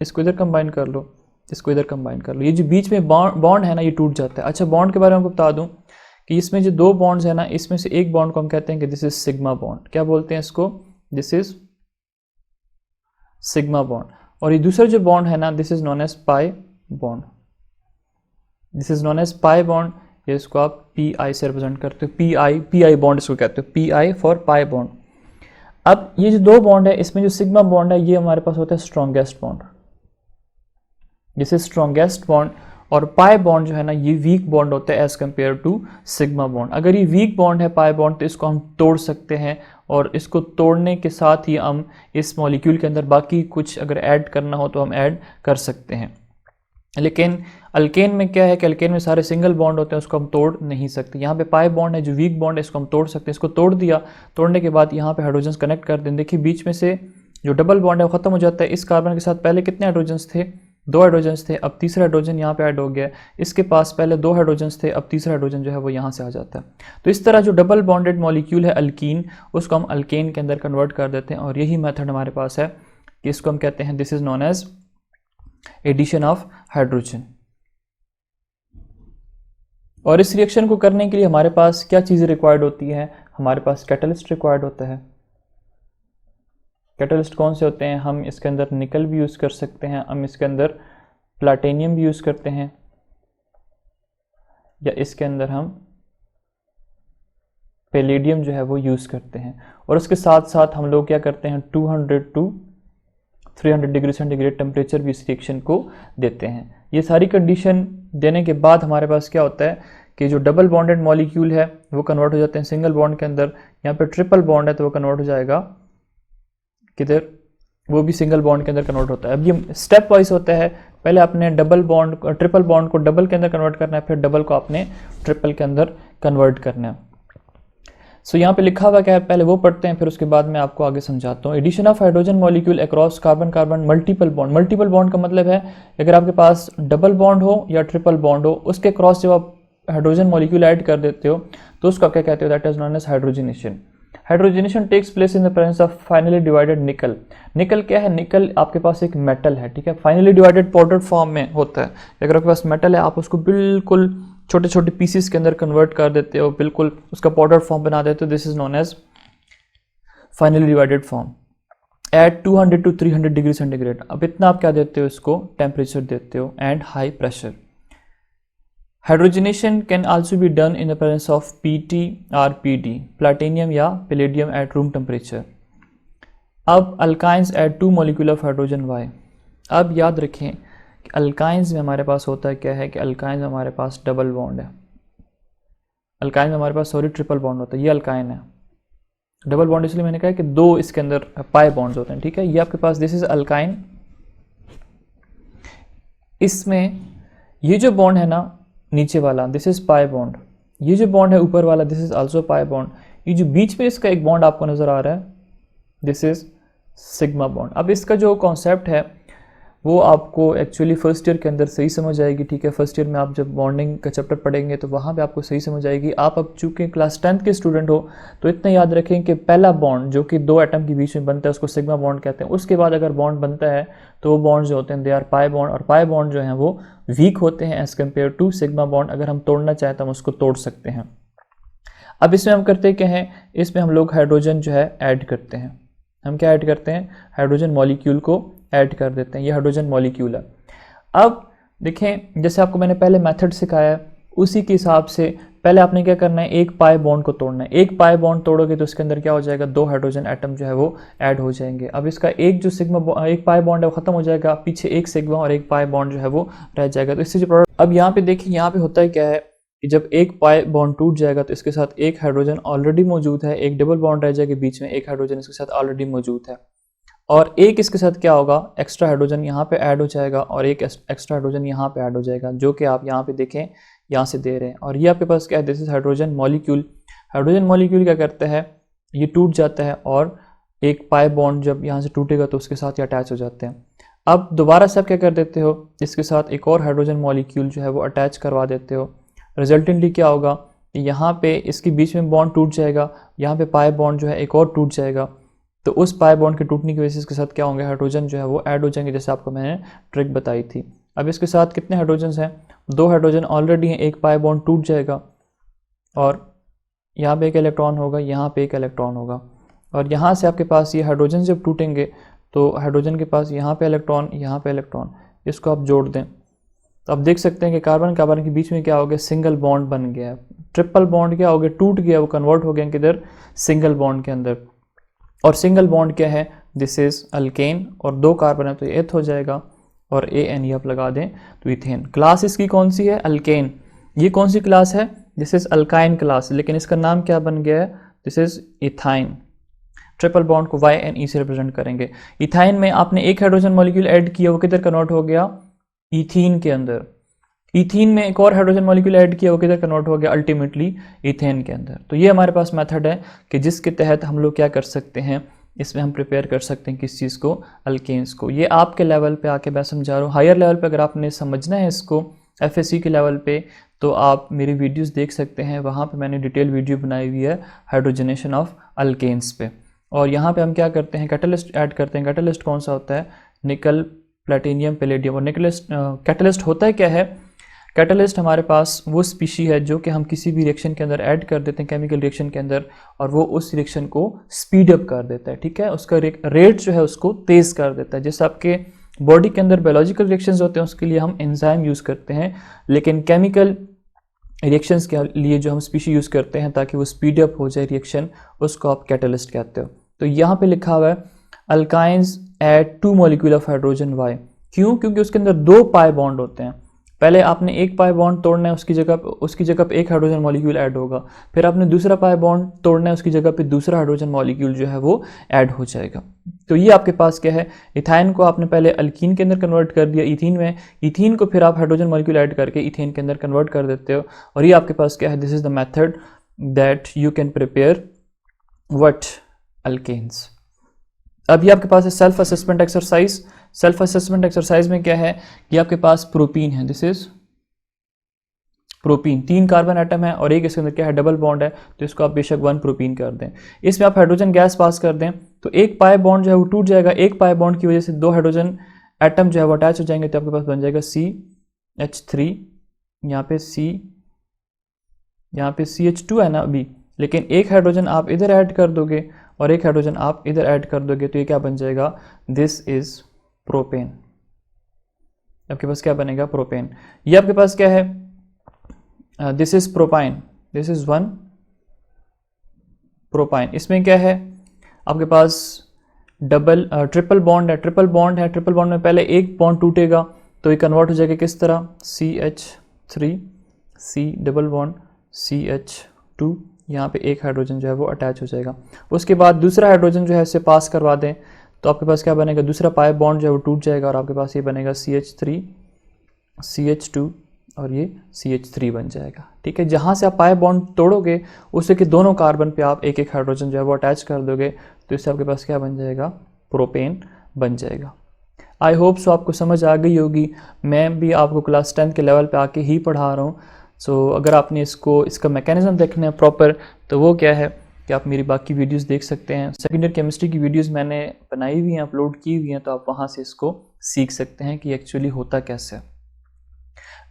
इसको इधर कंबाइन कर लो, इसको इधर कंबाइन कर लो। ये जो बीच में बॉन्ड है ना ये टूट जाता है। अच्छा, बॉन्ड के बारे में आपको बता दूं कि इसमें जो दो बॉन्ड्स है ना, इसमें से एक बॉन्ड को हम कहते हैं कि दिस इज सिग्मा बॉन्ड। क्या बोलते हैं इसको, दिस इज सिग्मा बॉन्ड। और ये दूसरा जो बॉन्ड है ना, this is known as pi bond, this is known as pi bond. ये इसको आप PI से रिप्रेजेंट करते हो, PI बॉन्ड इसको कहते हो, PI फॉर पाई बॉन्ड। अब ये जो दो बॉन्ड है इसमें जो सिग्मा बॉन्ड है ये हमारे पास होता है strongest bond, this is strongest bond. और पाई बॉन्ड जो है ना ये वीक बॉन्ड होता है as compare to sigma bond. अगर ये वीक बॉन्ड है पाई बॉन्ड तो इसको हम तोड़ सकते हैं, और इसको तोड़ने के साथ ही हम इस मॉलिक्यूल के अंदर बाकी कुछ अगर ऐड करना हो तो हम ऐड कर सकते हैं। लेकिन अल्केन में क्या है कि अल्केन में सारे सिंगल बॉन्ड होते हैं, उसको हम तोड़ नहीं सकते। यहाँ पे पाई बॉन्ड है जो वीक बॉन्ड है, इसको हम तोड़ सकते हैं। इसको तोड़ दिया, तोड़ने के बाद यहाँ पे हाइड्रोजन्स कनेक्ट कर दें। देखिए बीच में से जो डबल बॉन्ड है वो खत्म हो जाता है। इस कार्बन के साथ पहले कितने हाइड्रोजन्स थे, 2 हाइड्रोजन्स थे, अब तीसरा हाइड्रोजन यहाँ पे ऐड हो गया। इसके पास पहले 2 हाइड्रोजन्स थे, अब तीसरा हाइड्रोजन जो है वो यहाँ से आ जाता है। तो इस तरह जो डबल बॉन्डेड मॉलिक्यूल है अल्कीन, उसको हम अल्केन के अंदर कन्वर्ट कर देते हैं, और यही मेथड हमारे पास है कि इसको हम कहते हैं this is known as addition of hydrogen. और इस रिएक्शन को करने के लिए हमारे पास क्या चीज़ें रिक्वायर्ड होती हैं, हमारे पास कैटलिस्ट रिक्वायर्ड होता है। कैटलिस्ट कौन से होते हैं, हम इसके अंदर निकल भी यूज़ कर सकते हैं, हम इसके अंदर प्लैटिनियम भी यूज़ करते हैं, या इसके अंदर हम पैलेडियम जो है वो यूज़ करते हैं। और उसके साथ साथ हम लोग क्या करते हैं 200 to 300 डिग्री सेंटीग्रेड टेम्परेचर भी इस रिएक्शन को देते हैं। ये सारी कंडीशन देने के बाद हमारे पास क्या होता है कि जो डबल बॉन्डेड मॉलिक्यूल है वो कन्वर्ट हो जाते हैं सिंगल बॉन्ड के अंदर। यहाँ पे ट्रिपल बॉन्ड है तो वो कन्वर्ट हो जाएगा किधर, वो भी सिंगल बॉन्ड के अंदर कन्वर्ट होता है। अब ये स्टेप वाइज होता है, पहले आपने डबल बॉन्ड ट्रिपल बॉन्ड को डबल के अंदर कन्वर्ट करना है, फिर डबल को आपने ट्रिपल के अंदर कन्वर्ट करना है। सो यहाँ पे लिखा हुआ क्या है पहले वो पढ़ते हैं, फिर उसके बाद मैं आपको आगे समझाता हूँ। Addition of hydrogen molecule across carbon carbon multiple bond. Multiple bond का मतलब है अगर आपके पास डबल बॉन्ड हो या ट्रिपल बॉन्ड हो, उसके क्रॉस जब आप हाइड्रोजन मॉलिक्यूल ऐड कर देते हो तो उसको क्या कहते हो, that is known as hydrogenation. Hydrogenation takes place in the presence of finely divided nickel. Nickel क्या है, निकल आपके पास एक मेटल है, ठीक है, फाइनली डिवाइडेड पाउडर फॉर्म में होता है। अगर आपके पास मेटल है आप उसको बिल्कुल छोटे छोटे पीसेस के अंदर कन्वर्ट कर देते हो, बिल्कुल उसका पाउडर फॉर्म बना देते हो, this is known as finely divided form at 200 to 300 degree centigrade. अब इतना आप क्या देते हो, इसको टेम्परेचर देते हो and high pressure. Hydrogenation can also be done in the presence of PT और पीडी, प्लैटिनियम या पैलेडियम एट रूम टेम्परेचर। अब alkynes at 2 molecule of hydrogen वाई। अब याद रखें कि अल्काइंस में हमारे पास होता है क्या है कि अल्काइंस में हमारे पास डबल बॉन्ड है, अल्काइन में हमारे पास ट्रिपल बॉन्ड होता है। ये अल्काइन है, डबल बॉन्ड इसलिए मैंने कहा कि 2 इसके अंदर पाई बॉन्ड्स होते हैं, ठीक है। ये आपके पास दिस इज अल्काइन, इसमें ये जो बॉन्ड है ना नीचे वाला दिस इज पाई बॉन्ड, ये जो बॉन्ड है ऊपर वाला this is also pi bond, ये जो बीच में इसका एक बॉन्ड आपको नजर आ रहा है दिस इज सिग्मा बॉन्ड। अब इसका जो कॉन्सेप्ट है वो आपको एक्चुअली फर्स्ट ईयर के अंदर सही समझ आएगी, ठीक है। फर्स्ट ईयर में आप जब बॉन्डिंग का चैप्टर पढ़ेंगे तो वहाँ पे आपको सही समझ आएगी। आप अब चूँकि क्लास 10th के स्टूडेंट हो तो इतना याद रखें कि पहला बॉन्ड जो कि 2 एटम के बीच में बनता है उसको सिग्मा बॉन्ड कहते हैं। उसके बाद अगर बॉन्ड बनता है तो वो बॉन्ड जो होते हैं दे आर पाई बॉन्ड, और पाई बॉन्ड जो हैं वो वीक होते हैं as compare to sigma bond. अगर हम तोड़ना चाहें तो हम उसको तोड़ सकते हैं। अब इसमें हम करते क्या हैं, इसमें हम लोग हाइड्रोजन जो है ऐड करते हैं। हम क्या ऐड करते हैं, हाइड्रोजन मॉलिक्यूल को ऐड कर देते हैं। ये हाइड्रोजन मॉलिक्यूल है। अब देखें जैसे आपको मैंने पहले मेथड सिखाया है उसी के हिसाब से पहले आपने क्या करना है, एक पाई बॉन्ड को तोड़ना है। एक पाई बॉन्ड तोड़ोगे तो इसके अंदर क्या हो जाएगा, 2 हाइड्रोजन एटम जो है वो ऐड हो जाएंगे। अब इसका एक जो सिग्मा एक पाई बॉन्ड है वो खत्म हो जाएगा, पीछे एक सिग्मा और एक पाई बॉन्ड जो है वो रह जाएगा। तो इससे जो प्रोडक्ट, अब यहाँ पे देखिए यहाँ पे होता है क्या है कि जब एक पाई बॉन्ड टूट जाएगा तो इसके साथ एक हाइड्रोजन ऑलरेडी मौजूद है, एक डबल बॉन्ड रह जाएगा बीच में, एक हाइड्रोजन इसके साथ ऑलरेडी मौजूद है, और एक इसके साथ क्या होगा, एक्स्ट्रा हाइड्रोजन यहाँ पे ऐड हो जाएगा और एक एक्स्ट्रा हाइड्रोजन यहाँ पे ऐड हो जाएगा, जो कि आप यहाँ पे देखें यहाँ से दे रहे हैं। और ये आपके पास क्या है, this is hydrogen molecule. Hydrogen molecule क्या करता है, ये टूट जाता है और एक पाई बॉन्ड जब यहाँ से टूटेगा तो उसके साथ ये अटैच हो जाते हैं। अब दोबारा से आप क्या कर देते हो, इसके साथ एक और हाइड्रोजन मॉलिक्यूल जो है वो अटैच करवा देते हो। रिजल्टेंटली क्या होगा, यहाँ पे इसके बीच में बॉन्ड टूट जाएगा, यहाँ पे पाई बॉन्ड जो है एक और टूट जाएगा। तो उस पाई बॉन्ड के टूटने की वजह से इसके साथ क्या होंगे, हाइड्रोजन जो है वो ऐड हो जाएंगे, जैसे आपको मैंने ट्रिक बताई थी। अब इसके साथ कितने हाइड्रोजन हैं, 2 हाइड्रोजन ऑलरेडी हैं, एक पाई बॉन्ड टूट जाएगा और यहाँ पे एक इलेक्ट्रॉन होगा, यहाँ पे एक इलेक्ट्रॉन होगा, और यहाँ से आपके पास ये हाइड्रोजन जब टूटेंगे तो हाइड्रोजन के पास यहाँ पे इलेक्ट्रॉन, यहाँ पे इलेक्ट्रॉन, इसको आप जोड़ दें तो आप देख सकते हैं कि कार्बन कार्बन के बीच में क्या हो गया, सिंगल बॉन्ड बन गया। ट्रिपल बॉन्ड क्या हो गया, टूट गया, वो कन्वर्ट हो गया किधर, सिंगल बॉन्ड के अंदर। और सिंगल बॉन्ड क्या है, दिस इज अल्केन, और 2 कार्बन है तो ये एथ हो जाएगा, और ANE आप लगा दें तो इथेन। क्लास इसकी कौन सी है? अल्केन। ये कौन सी क्लास है? दिस इज अल्काइन क्लास, लेकिन इसका नाम क्या बन गया है? This is ethyne. Triple bond को YNE से रिप्रेजेंट करेंगे। इथाइन में आपने एक हाइड्रोजन मॉलिक्यूल ऐड किया, वो किधर कन्वर्ट हो गया? इथीन के अंदर। इथीन में एक और हाइड्रोजन मॉलिक्यूल ऐड किया, वो किधर कन्वर्ट हो गया? अल्टीमेटली इथेन के अंदर। तो ये हमारे पास मेथड है कि जिसके तहत हम लोग क्या कर सकते हैं, इसमें हम प्रिपेयर कर सकते हैं किस चीज़ को? अल्केन्स को। ये आपके लेवल पे आके मैं समझा रहा हूँ। हायर लेवल पे अगर आपने समझना है इसको FSC के लेवल पे, तो आप मेरी वीडियोस देख सकते हैं, वहाँ पे मैंने डिटेल वीडियो बनाई हुई है हाइड्रोजनेशन ऑफ अल्केन्स पे। और यहाँ पे हम क्या करते हैं? कैटलिस्ट ऐड करते हैं। कैटलिस्ट कौन सा होता है? निकल, प्लेटिनियम, पैलेडियम। और निकलिस्ट कैटलिस्ट होता है क्या है? कैटलिस्ट हमारे पास वो स्पीशी है जो कि हम किसी भी रिएक्शन के अंदर ऐड कर देते हैं, केमिकल रिएक्शन के अंदर, और वो उस रिएक्शन को स्पीड अप कर देता है, ठीक है, उसका रेट जो है उसको तेज़ कर देता है। जैसे आपके बॉडी के अंदर बायोलॉजिकल रिएक्शंस होते हैं, उसके लिए हम एंजाइम यूज़ करते हैं, लेकिन केमिकल रिएक्शंस के लिए जो हम स्पीशी यूज़ करते हैं ताकि वो स्पीड अप हो जाए रिएक्शन, उसको आप कैटलिस्ट कहते हो। तो यहाँ पे लिखा हुआ है alkynes add 2 molecule of hydrogen Y। क्यों? क्योंकि उसके अंदर 2 पाई बॉन्ड होते हैं। पहले आपने एक पाई बॉन्ड तोड़ना है, उसकी जगह पे एक हाइड्रोजन मॉलिक्यूल ऐड होगा। फिर आपने दूसरा पाई बॉन्ड तोड़ना है, उसकी जगह पे दूसरा हाइड्रोजन मॉलिक्यूल जो है वो ऐड हो जाएगा। तो ये आपके पास क्या है? इथाइन को आपने पहले अल्कीन के अंदर कन्वर्ट कर दिया इथीन में, इथीन को फिर आप हाइड्रोजन मॉलिक्यूल ऐड करके इथेन के अंदर कन्वर्ट कर देते हो। और ये आपके पास क्या है? This is the method that you can prepare what? Alkanes. अब ये आपके पास है self assessment exercise. Self assessment exercise में क्या है? ये आपके पास प्रोपीन है, this is propene. 3 carbon atom है और एक इसके अंदर क्या है? डबल बॉन्ड है, तो इसको आप बेशक 1 प्रोपीन कर दें। इसमें आप हाइड्रोजन गैस पास कर दें तो एक पाई बॉन्ड जो है वो टूट जाएगा। एक पाई बॉन्ड की वजह से 2 हाइड्रोजन एटम जो है वो अटैच हो जाएंगे, तो आपके पास बन जाएगा CH3। यहाँ पे CH2 है ना अभी, लेकिन एक हाइड्रोजन आप इधर ऐड कर दोगे और एक हाइड्रोजन आप इधर ऐड कर दोगे, तो ये क्या बन जाएगा? This is propane. आपके पास क्या बनेगा? प्रोपेन। ये आपके पास क्या है? This is propyne, this is 1 propyne. इसमें क्या है? आपके पास ट्रिपल बॉन्ड है। ट्रिपल बॉन्ड में पहले एक बॉन्ड टूटेगा तो ये कन्वर्ट हो जाएगा किस तरह? CH3 C double bond CH2। यहाँ पे एक हाइड्रोजन जो है वो अटैच हो जाएगा। उसके बाद दूसरा हाइड्रोजन जो है इसे पास करवा दें तो आपके पास क्या बनेगा? दूसरा पाई बॉन्ड जो है वो टूट जाएगा और आपके पास ये बनेगा CH3 CH2 और ये CH3 बन जाएगा, ठीक है। जहाँ से आप पाई बॉन्ड तोड़ोगे उससे कि दोनों कार्बन पे आप एक एक हाइड्रोजन जो है वो अटैच कर दोगे, तो इससे आपके पास क्या बन जाएगा? प्रोपेन बन जाएगा। आई होप सो आपको समझ आ गई होगी। मैं भी आपको क्लास 10 के लेवल पे आके ही पढ़ा रहा हूँ। सो अगर आपने इसका मैकेनिज्म देखना है प्रॉपर, तो वो क्या है कि आप मेरी बाकी वीडियोस देख सकते हैं। सेकेंड ईयर केमिस्ट्री की वीडियोस मैंने बनाई हुई हैं, अपलोड की हुई हैं, तो आप वहाँ से इसको सीख सकते हैं कि एक्चुअली होता कैसे है।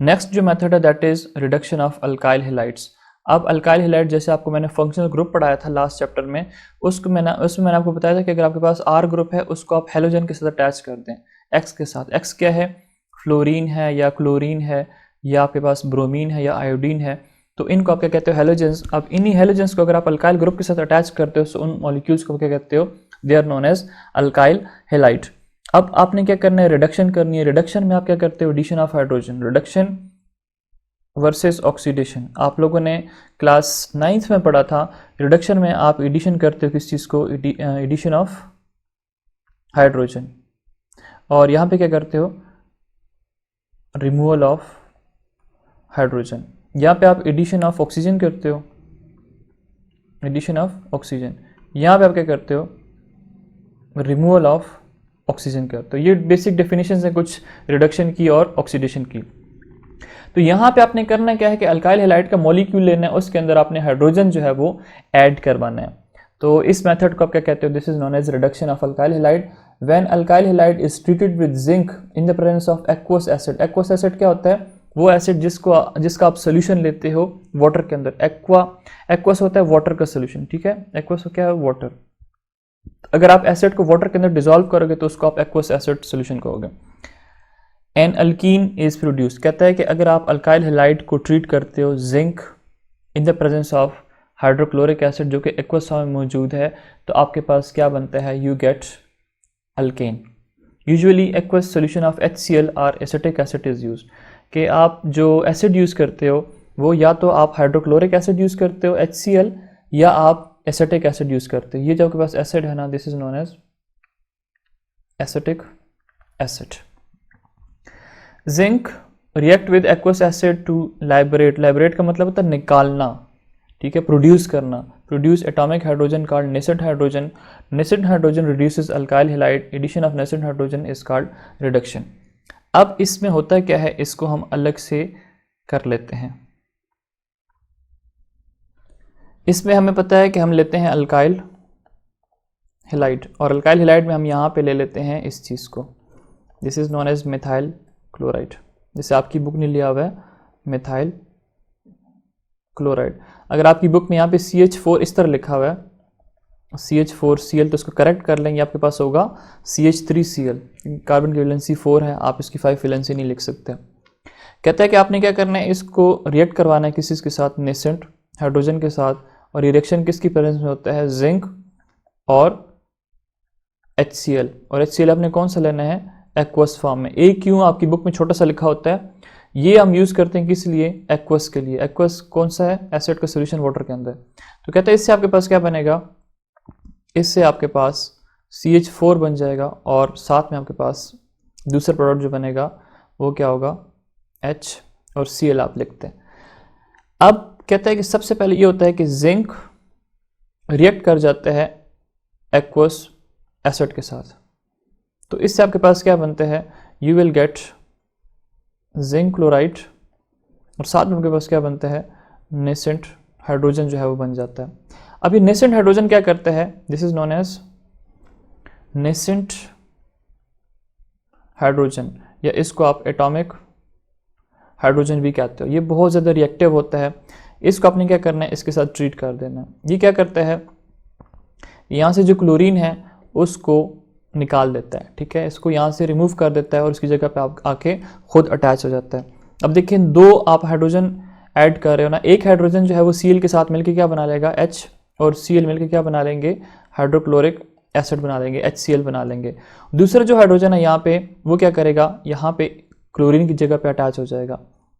नेक्स्ट जो मेथड है that is reduction of alkyl halides. अब अल्काइल हैलाइड जैसे आपको मैंने फंक्शनल ग्रुप पढ़ाया था लास्ट चैप्टर में, उसमें मैंने आपको बताया था कि अगर आपके पास R ग्रुप है उसको आप हेलोजन के साथ अटैच कर दें X के साथ। X क्या है? फ्लोरीन है या क्लोरीन है या आपके पास ब्रोमीन है या आयोडीन है, तो इनको आप क्या कहते हो? हेलोजेंस। अब इन्हीं हेलोजेंस को अगर आप अल्काइल ग्रुप के साथ अटैच करते हो तो उन मॉलिक्यूल्स को क्या कहते हो? They are known as alkyl halide. अब आपने क्या करना है? रिडक्शन करनी है। रिडक्शन में आप क्या करते हो? Addition of hydrogen. Reduction versus oxidation आप लोगों ने क्लास 9th में पढ़ा था। रिडक्शन में आप एडिशन करते हो किस चीज़ को? Addition of hydrogen. और यहाँ पे क्या करते हो? Removal of hydrogen. यहाँ पे आप एडिशन ऑफ ऑक्सीजन करते हो, एडिशन ऑफ ऑक्सीजन। यहाँ पे आप क्या करते हो? रिमूवल ऑफ ऑक्सीजन करते हो। ये बेसिक डेफिनेशन है कुछ रिडक्शन की और ऑक्सीडेशन की। तो यहाँ पे आपने करना क्या है कि अल्काइल हैलाइड का मॉलिक्यूल लेना है, उसके अंदर आपने हाइड्रोजन जो है वो ऐड करवाना है। तो इस मेथड को आप क्या कहते हो? This is known as reduction of alkyl halide. When alkyl halide is treated with zinc in the presence of aqueous acid. Aqueous acid क्या होता है? वो एसिड जिसका आप सोल्यूशन लेते हो वाटर के अंदर। एक्वस होता है वाटर का सोल्यूशन, ठीक है। एक्वस क्या है? वाटर। अगर आप एसिड को वाटर के अंदर डिसॉल्व करोगे तो उसको आप एक्वस एसिड सोल्यूशन कहोगे। An alkene is produce. कहता है कि अगर आप अल्काइल हैलाइड को ट्रीट करते हो zinc in the presence of hydrochloric acid जो कि एक्वस में मौजूद है, तो आपके पास क्या बनता है? You get alkane. Usually aqueous solution of HCl और एसिटिक एसिड इज़ यूज, कि आप जो एसिड यूज़ करते हो वो या तो आप हाइड्रोक्लोरिक एसिड यूज़ करते हो HCl, या आप एसिटिक एसिड यूज़ करते हो। ये जो आपके पास एसिड है ना, this is known as acetic acid. Zinc react with aqueous acid to liberate, liberate का मतलब होता है निकालना, ठीक है, प्रोड्यूस करना, produce atomic hydrogen called nascent hydrogen, nascent hydrogen reduces alkyl halide, addition of nascent hydrogen is called reduction. अब इसमें होता क्या है, इसको हम अलग से कर लेते हैं। इसमें हमें पता है कि हम लेते हैं अल्काइल हैलाइड, और अल्काइल हैलाइड में हम यहाँ पे ले लेते हैं इस चीज़ को, this is known as methyl chloride, जैसे आपकी बुक ने लिया हुआ है मिथाइल क्लोराइड। अगर आपकी बुक में यहाँ पे CH4 इस तरह लिखा हुआ है CH4Cl, तो इसको करेक्ट कर लेंगे, आपके पास होगा CH3Cl, कार्बन की वैलेंसी 4 है, आप इसकी 5 वैलेंसी नहीं लिख सकते। कहता है कि आपने क्या करना है, इसको रिएक्ट करवाना है किसी के साथ, नेसेंट हाइड्रोजन के साथ, और ये रिएक्शन किसकी प्रेजेंस में होता है, जिंक और HCl, और HCl आपने कौन सा लेना है, एक्वस फॉर्म में। एक क्यों आपकी बुक में छोटा सा लिखा होता है, ये हम यूज़ करते हैं किस लिए, एक्वस के लिए। एक्वस कौन सा है, एसिड का सोल्यूशन वाटर के अंदर। तो कहता है इससे आपके पास क्या बनेगा, इससे आपके पास CH4 बन जाएगा, और साथ में आपके पास दूसरा प्रोडक्ट जो बनेगा वो क्या होगा, H और Cl आप लिखते हैं। अब कहता है कि सबसे पहले ये होता है कि जिंक रिएक्ट कर जाता है एक्वस एसिड के साथ, तो इससे आपके पास क्या बनते हैं, you will get zinc chloride, और साथ में आपके पास क्या बनता है, नेसेंट हाइड्रोजन जो है वो बन जाता है। अब ये नेसेंट हाइड्रोजन क्या करता है, this is known as nascent hydrogen, या इसको आप एटॉमिक हाइड्रोजन भी कहते हो। ये बहुत ज़्यादा रिएक्टिव होता है, इसको आपने क्या करना है, इसके साथ ट्रीट कर देना है। ये क्या करता है, यहाँ से जो क्लोरीन है उसको निकाल देता है, ठीक है, इसको यहाँ से रिमूव कर देता है, और उसकी जगह पे आप आके खुद अटैच हो जाता है। अब देखिए, दो आप हाइड्रोजन ऐड कर रहे हो ना, एक हाइड्रोजन जो है वो Cl के साथ मिलकर क्या बना लेगा, H, और Cl मिलकर क्या बना लेंगे, हाइड्रोक्लोरिक एसिड बना लेंगे, HCl बना लेंगे। दूसरा जो हाइड्रोजन है यहाँ पे वो क्या करेगा, यहाँ पे क्लोरीन की जगह पे अटैच हो जाएगा,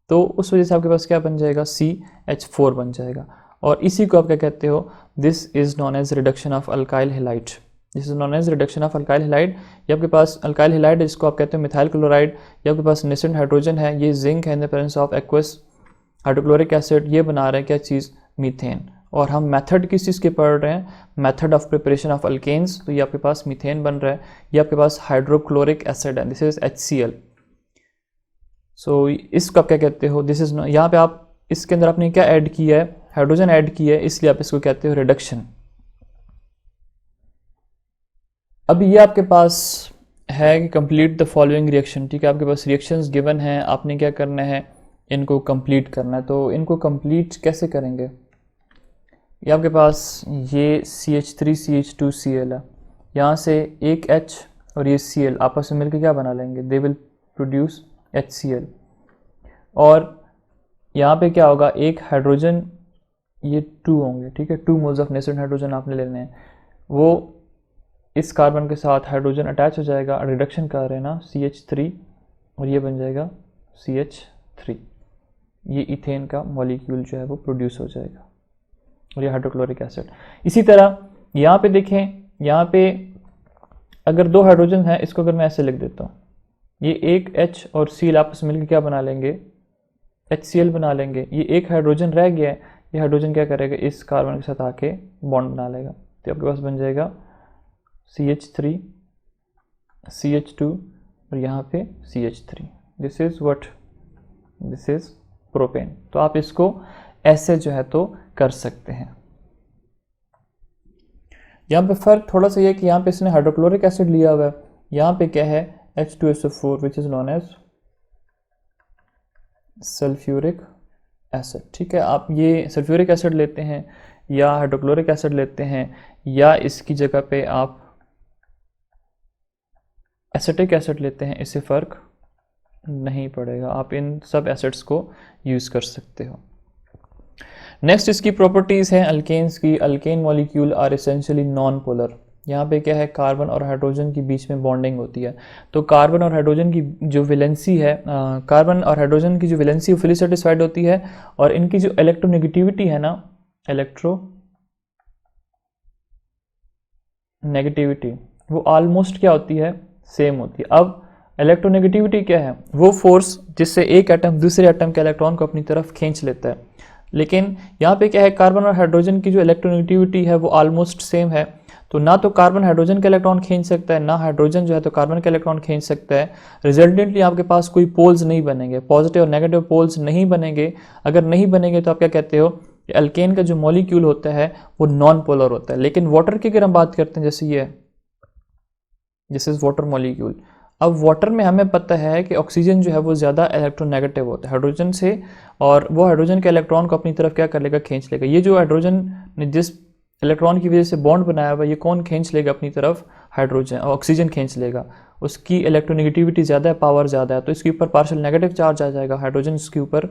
तो उस वजह से आपके पास क्या बन जाएगा, CH4 बन जाएगा, और इसी को आप क्या कहते हो, this is known as reduction of alkyl halide, this is known as reduction of alkyl halide. ये आपके पास अल्काइल हैलाइड है, जिसको आप कहते हो मिथाइल क्लोराइड। ये आपके पास नेसेंट हाइड्रोजन है, ये जिंक है इन the presence of aqueous hydrochloric acid, ये बना रहे हैं क्या चीज़, मीथेन। और हम मेथड किस चीज़ के पढ़ रहे हैं, method of preparation of alkanes, तो ये आपके पास मीथेन बन रहा है, ये आपके पास हाइड्रोक्लोरिक एसिड है, दिस इज HCl। सो इसको आप क्या कहते हो, दिस इज, यहाँ पे आप इसके अंदर आपने क्या ऐड किया है, हाइड्रोजन ऐड किया है, इसलिए आप इसको कहते हो रिडक्शन। अब ये आपके पास है कि कंप्लीट द फॉलोइंग रिएक्शन, ठीक है, आपके पास रिएक्शंस गिवन हैं, आपने क्या करना है, इनको कंप्लीट करना है। तो इनको कंप्लीट कैसे करेंगे, ये आपके पास ये CH3CH2Cl है, यहाँ से एक H और ये Cl आपस में मिलकर क्या बना लेंगे, दे विल प्रोड्यूस HCl, और यहाँ पे क्या होगा, एक हाइड्रोजन, ये 2 होंगे, ठीक है, 2 मोल्स ऑफ नेसेंट हाइड्रोजन आपने लेने हैं, वो इस कार्बन के साथ हाइड्रोजन अटैच हो जाएगा, रिडक्शन कर रहे हैं ना, CH3, और ये बन जाएगा CH3, ये इथेन का मॉलिक्यूल जो है वो प्रोड्यूस हो जाएगा, और ये हाइड्रोक्लोरिक एसिड। इसी तरह यहाँ पे देखें, यहाँ पे अगर 2 हाइड्रोजन है, इसको अगर मैं ऐसे लिख देता हूँ, ये एक H और Cl आपस में मिलकर क्या बना लेंगे, HCl बना लेंगे। ये एक हाइड्रोजन रह गया है, ये हाइड्रोजन क्या करेगा, इस कार्बन के साथ आके बॉन्ड बना लेगा, तो आपके पास बन जाएगा CH3 CH2 और यहाँ पे CH3, this is what, this is propane. तो आप इसको ऐसे जो है तो कर सकते हैं। यहाँ पे फर्क थोड़ा सा ये कि यहाँ पे इसने हाइड्रोक्लोरिक एसिड लिया हुआ है, यहाँ पे क्या है H2SO4 which is known as sulphuric acid, ठीक है। आप ये सल्फ्यूरिक एसिड लेते हैं या हाइड्रोक्लोरिक एसिड लेते हैं, या इसकी जगह पे आप एसिटिक एसिड लेते हैं, इससे फ़र्क नहीं पड़ेगा, आप इन सब एसिड्स को यूज़ कर सकते हो। नेक्स्ट इसकी प्रॉपर्टीज़ हैं अल्केन्स की। Alkane molecule are essentially non polar, यहाँ पे क्या है, कार्बन और हाइड्रोजन के बीच में बॉन्डिंग होती है। तो कार्बन और हाइड्रोजन की जो वैलेंसी है, कार्बन और हाइड्रोजन की जो वैलेंसी है फुली सेटिस्फाइड होती है, और इनकी जो इलेक्ट्रोनेगेटिविटी है ना, इलेक्ट्रोनेगेटिविटी, वो ऑलमोस्ट क्या होती है, सेम होती है। अब इलेक्ट्रोनेगेटिविटी क्या है, वो फोर्स जिससे एक एटम दूसरे एटम के इलेक्ट्रॉन को अपनी तरफ खींच लेता है। लेकिन यहाँ पे क्या है, कार्बन और हाइड्रोजन की जो इलेक्ट्रोनेगेटिविटी है वो ऑलमोस्ट सेम है। तो ना तो कार्बन हाइड्रोजन के इलेक्ट्रॉन खींच सकता है, ना हाइड्रोजन जो है तो कार्बन के इलेक्ट्रॉन खींच सकता है। रिजल्टेंटली आपके पास कोई पोल्स नहीं बनेंगे, पॉजिटिव और नेगेटिव पोल्स नहीं बनेंगे। अगर नहीं बनेंगे तो आप क्या कहते हो, अल्केन का जो मॉलिक्यूल होता है वो नॉन पोलर होता है। लेकिन वाटर की अगर हम बात करते हैं, जैसे ये दिस इज वाटर मॉलिक्यूल। अब वाटर में हमें पता है कि ऑक्सीजन जो है वो ज़्यादा इलेक्ट्रोनेगेटिव होता है हाइड्रोजन से, और वो हाइड्रोजन के इलेक्ट्रॉन को अपनी तरफ क्या कर लेगा, खींच लेगा। ये जो हाइड्रोजन ने जिस इलेक्ट्रॉन की वजह से बॉन्ड बनाया हुआ, ये कौन खींच लेगा अपनी तरफ, हाइड्रोजन, ऑक्सीजन खींच लेगा। उसकी इलेक्ट्रोनेगेटिविटी ज़्यादा है, पावर ज़्यादा है, तो इसके ऊपर पार्शियल नेगेटिव चार्ज आ जाएगा, हाइड्रोजन इसके ऊपर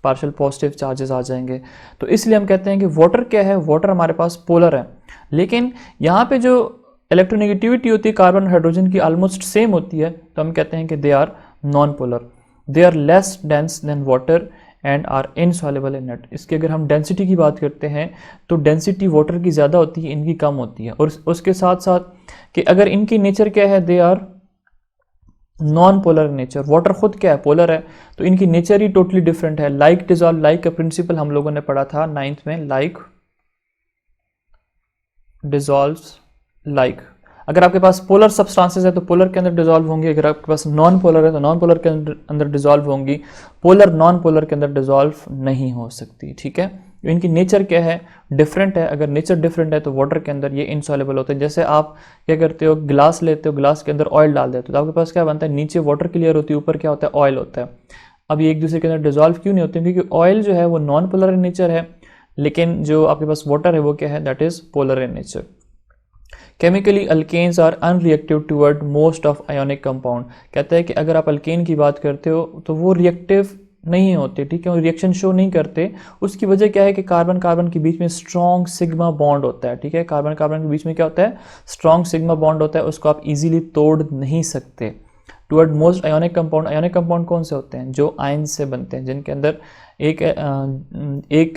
पार्शियल पॉजिटिव चार्जेस आ जाएंगे। तो इसलिए हम कहते हैं कि वाटर क्या है, वाटर हमारे पास पोलर है। लेकिन यहाँ पे जो इलेक्ट्रोनेगेटिविटी होती है कार्बन हाइड्रोजन की ऑलमोस्ट सेम होती है, तो हम कहते हैं कि they are non polar, they are less dense than water and are insoluble in it. इसकी अगर हम डेंसिटी की बात करते हैं तो डेंसिटी वाटर की ज़्यादा होती है, इनकी कम होती है। और उसके साथ साथ कि अगर इनकी नेचर क्या है, they are non polar nature, water खुद क्या है, पोलर है, तो इनकी नेचर ही टोटली डिफरेंट है। लाइक डिजॉल्व, लाइक का प्रिंसिपल हम लोगों ने पढ़ा था 9th में, लाइक डिजॉल्व्स लाइक। अगर आपके पास पोलर सब्सटेंसेस है तो पोलर के अंदर डिजॉल्व होंगी, अगर आपके पास नॉन पोलर है तो नॉन पोलर के अंदर डिजॉल्व होंगी, पोलर नॉन पोलर के अंदर डिजॉल्व नहीं हो सकती। ठीक है, इनकी नेचर क्या है, डिफरेंट है। अगर नेचर डिफरेंट है तो वाटर के अंदर ये इनसॉल्युबल होते हैं। जैसे आप क्या करते हो, गिलास लेते हो, गिलास के अंदर ऑयल डाल देते हो, तो आपके पास क्या बनता है, नीचे वाटर की लेयर होती है, ऊपर क्या होता है, ऑयल होता है। अब ये एक दूसरे के अंदर डिजॉल्व क्यों नहीं होते, क्योंकि ऑयल जो है वो नॉन पोलर इन नेचर है, लेकिन जो आपके पास वाटर है वो क्या है, that is polar in nature. Chemically alkanes are unreactive toward most of ionic compound. कहता है कि अगर आप अल्केन की बात करते हो तो वो रिएक्टिव नहीं होते, ठीक है, वो रिएक्शन शो नहीं करते। उसकी वजह क्या है कि कार्बन कार्बन के बीच में स्ट्रॉन्ग सिग्मा बॉन्ड होता है। ठीक है, कार्बन कार्बन के बीच में क्या होता है, स्ट्रॉन्ग सिग्मा बॉन्ड होता है, उसको आप इजीली तोड़ नहीं सकते। Toward most ionic compound, ionic compound कौन से होते हैं, जो आयन से बनते हैं, जिनके अंदर एक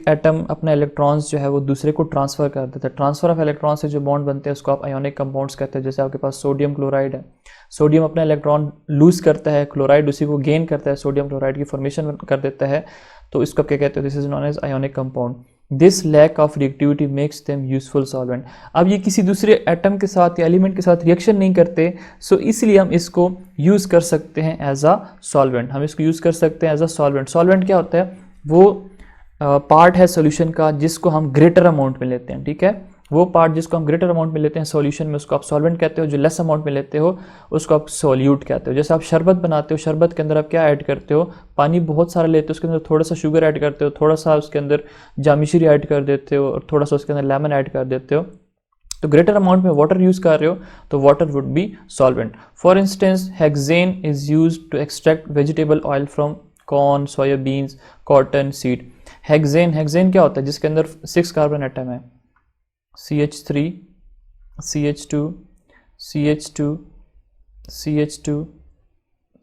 एटम अपने इलेक्ट्रॉन्स जो है वो दूसरे को ट्रांसफ़र कर देता है। ट्रांसफ़र ऑफ इलेक्ट्रॉन से जो बॉन्ड बनते हैं उसको आप आयोनिक कंपाउंड्स कहते हैं। जैसे आपके पास सोडियम क्लोराइड है, सोडियम अपना इलेक्ट्रॉन लूज करता है, क्लोराइड उसी को गेन करता है, सोडियम क्लोराइड की फॉर्मेशन कर देता है, तो इसको क्या कहते हैं, this is known as ionic compound. This lack of reactivity makes them useful solvent. अब ये किसी दूसरे एटम के साथ या एलिमेंट के साथ रिएक्शन नहीं करते, सो इसलिए हम इसको यूज़ कर सकते हैं एज अ सॉल्वेंट। हम इसको यूज़ कर सकते हैं एज अ सॉल्वेंट। सॉल्वेंट क्या होता है, वो पार्ट है सॉल्यूशन का जिसको हम ग्रेटर अमाउंट में लेते हैं। ठीक है, वो पार्ट जिसको हम ग्रेटर अमाउंट में लेते हैं सॉल्यूशन में, उसको आप सॉल्वेंट कहते हो। जो लेस अमाउंट में लेते हो उसको आप सॉल्यूट कहते हो। जैसे आप शरबत बनाते हो, शरबत के अंदर आप क्या ऐड करते हो, पानी बहुत सारा लेते हो, उसके अंदर थोड़ा सा शुगर ऐड करते हो, थोड़ा सा उसके अंदर जामिश्री ऐड कर देते हो, और थोड़ा सा उसके अंदर लेमन ऐड कर देते हो। तो ग्रेटर अमाउंट में वाटर यूज़ कर रहे हो तो water would be solvent. For instance hexane is use to extract vegetable oil from corn, soybeans, cotton, seed. Hexane, hexane क्या होता है, जिसके अंदर 6 कार्बन एटम है, CH3, CH2, CH2, CH2,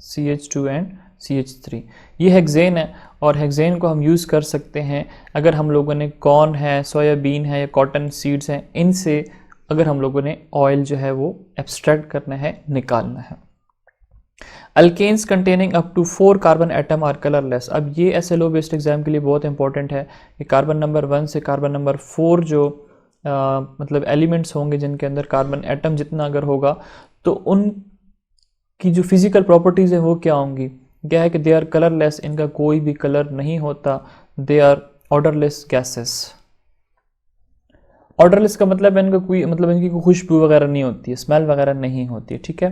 CH2 and CH3, ये हेक्सेन है। और हेक्सेन को हम यूज़ कर सकते हैं अगर हम लोगों ने कॉर्न है, सोयाबीन है या कॉटन सीड्स हैं, इनसे अगर हम लोगों ने ऑयल जो है वो एब्स्ट्रैक्ट करना है, निकालना है। Alkanes containing up to 4 carbon atom are colourless. अब ये SLO बेस्ड एग्जाम के लिए बहुत इंपॉर्टेंट है कि कार्बन नंबर 1 से कार्बन नंबर 4 जो मतलब एलिमेंट्स होंगे जिनके अंदर कार्बन एटम जितना अगर होगा तो उनकी जो फिजिकल प्रॉपर्टीज़ हैं वो क्या होंगी, क्या है कि दे आर कलरलेस, इनका कोई भी कलर नहीं होता। They are odourless gases. Odourless का मतलब है इनका कोई मतलब इनकी कोई खुशबू वगैरह नहीं होती है, स्मेल वगैरह नहीं होती है। ठीक है,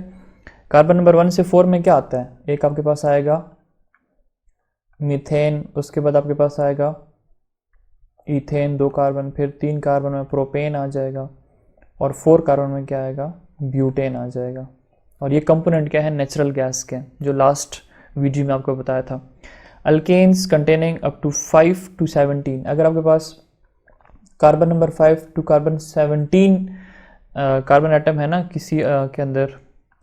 कार्बन नंबर 1 से 4 में क्या आता है, एक आपके पास आएगा मीथेन, उसके बाद आपके पास आएगा इथेन 2 कार्बन, फिर 3 कार्बन में प्रोपेन आ जाएगा, और 4 कार्बन में क्या आएगा, ब्यूटेन आ जाएगा। और ये कंपोनेंट क्या है, नेचुरल गैस के, जो लास्ट वीडियो में आपको बताया था। Alkanes containing up to 5 to 17, अगर आपके पास carbon number 5 to carbon 17 carbon atom है ना किसी के अंदर,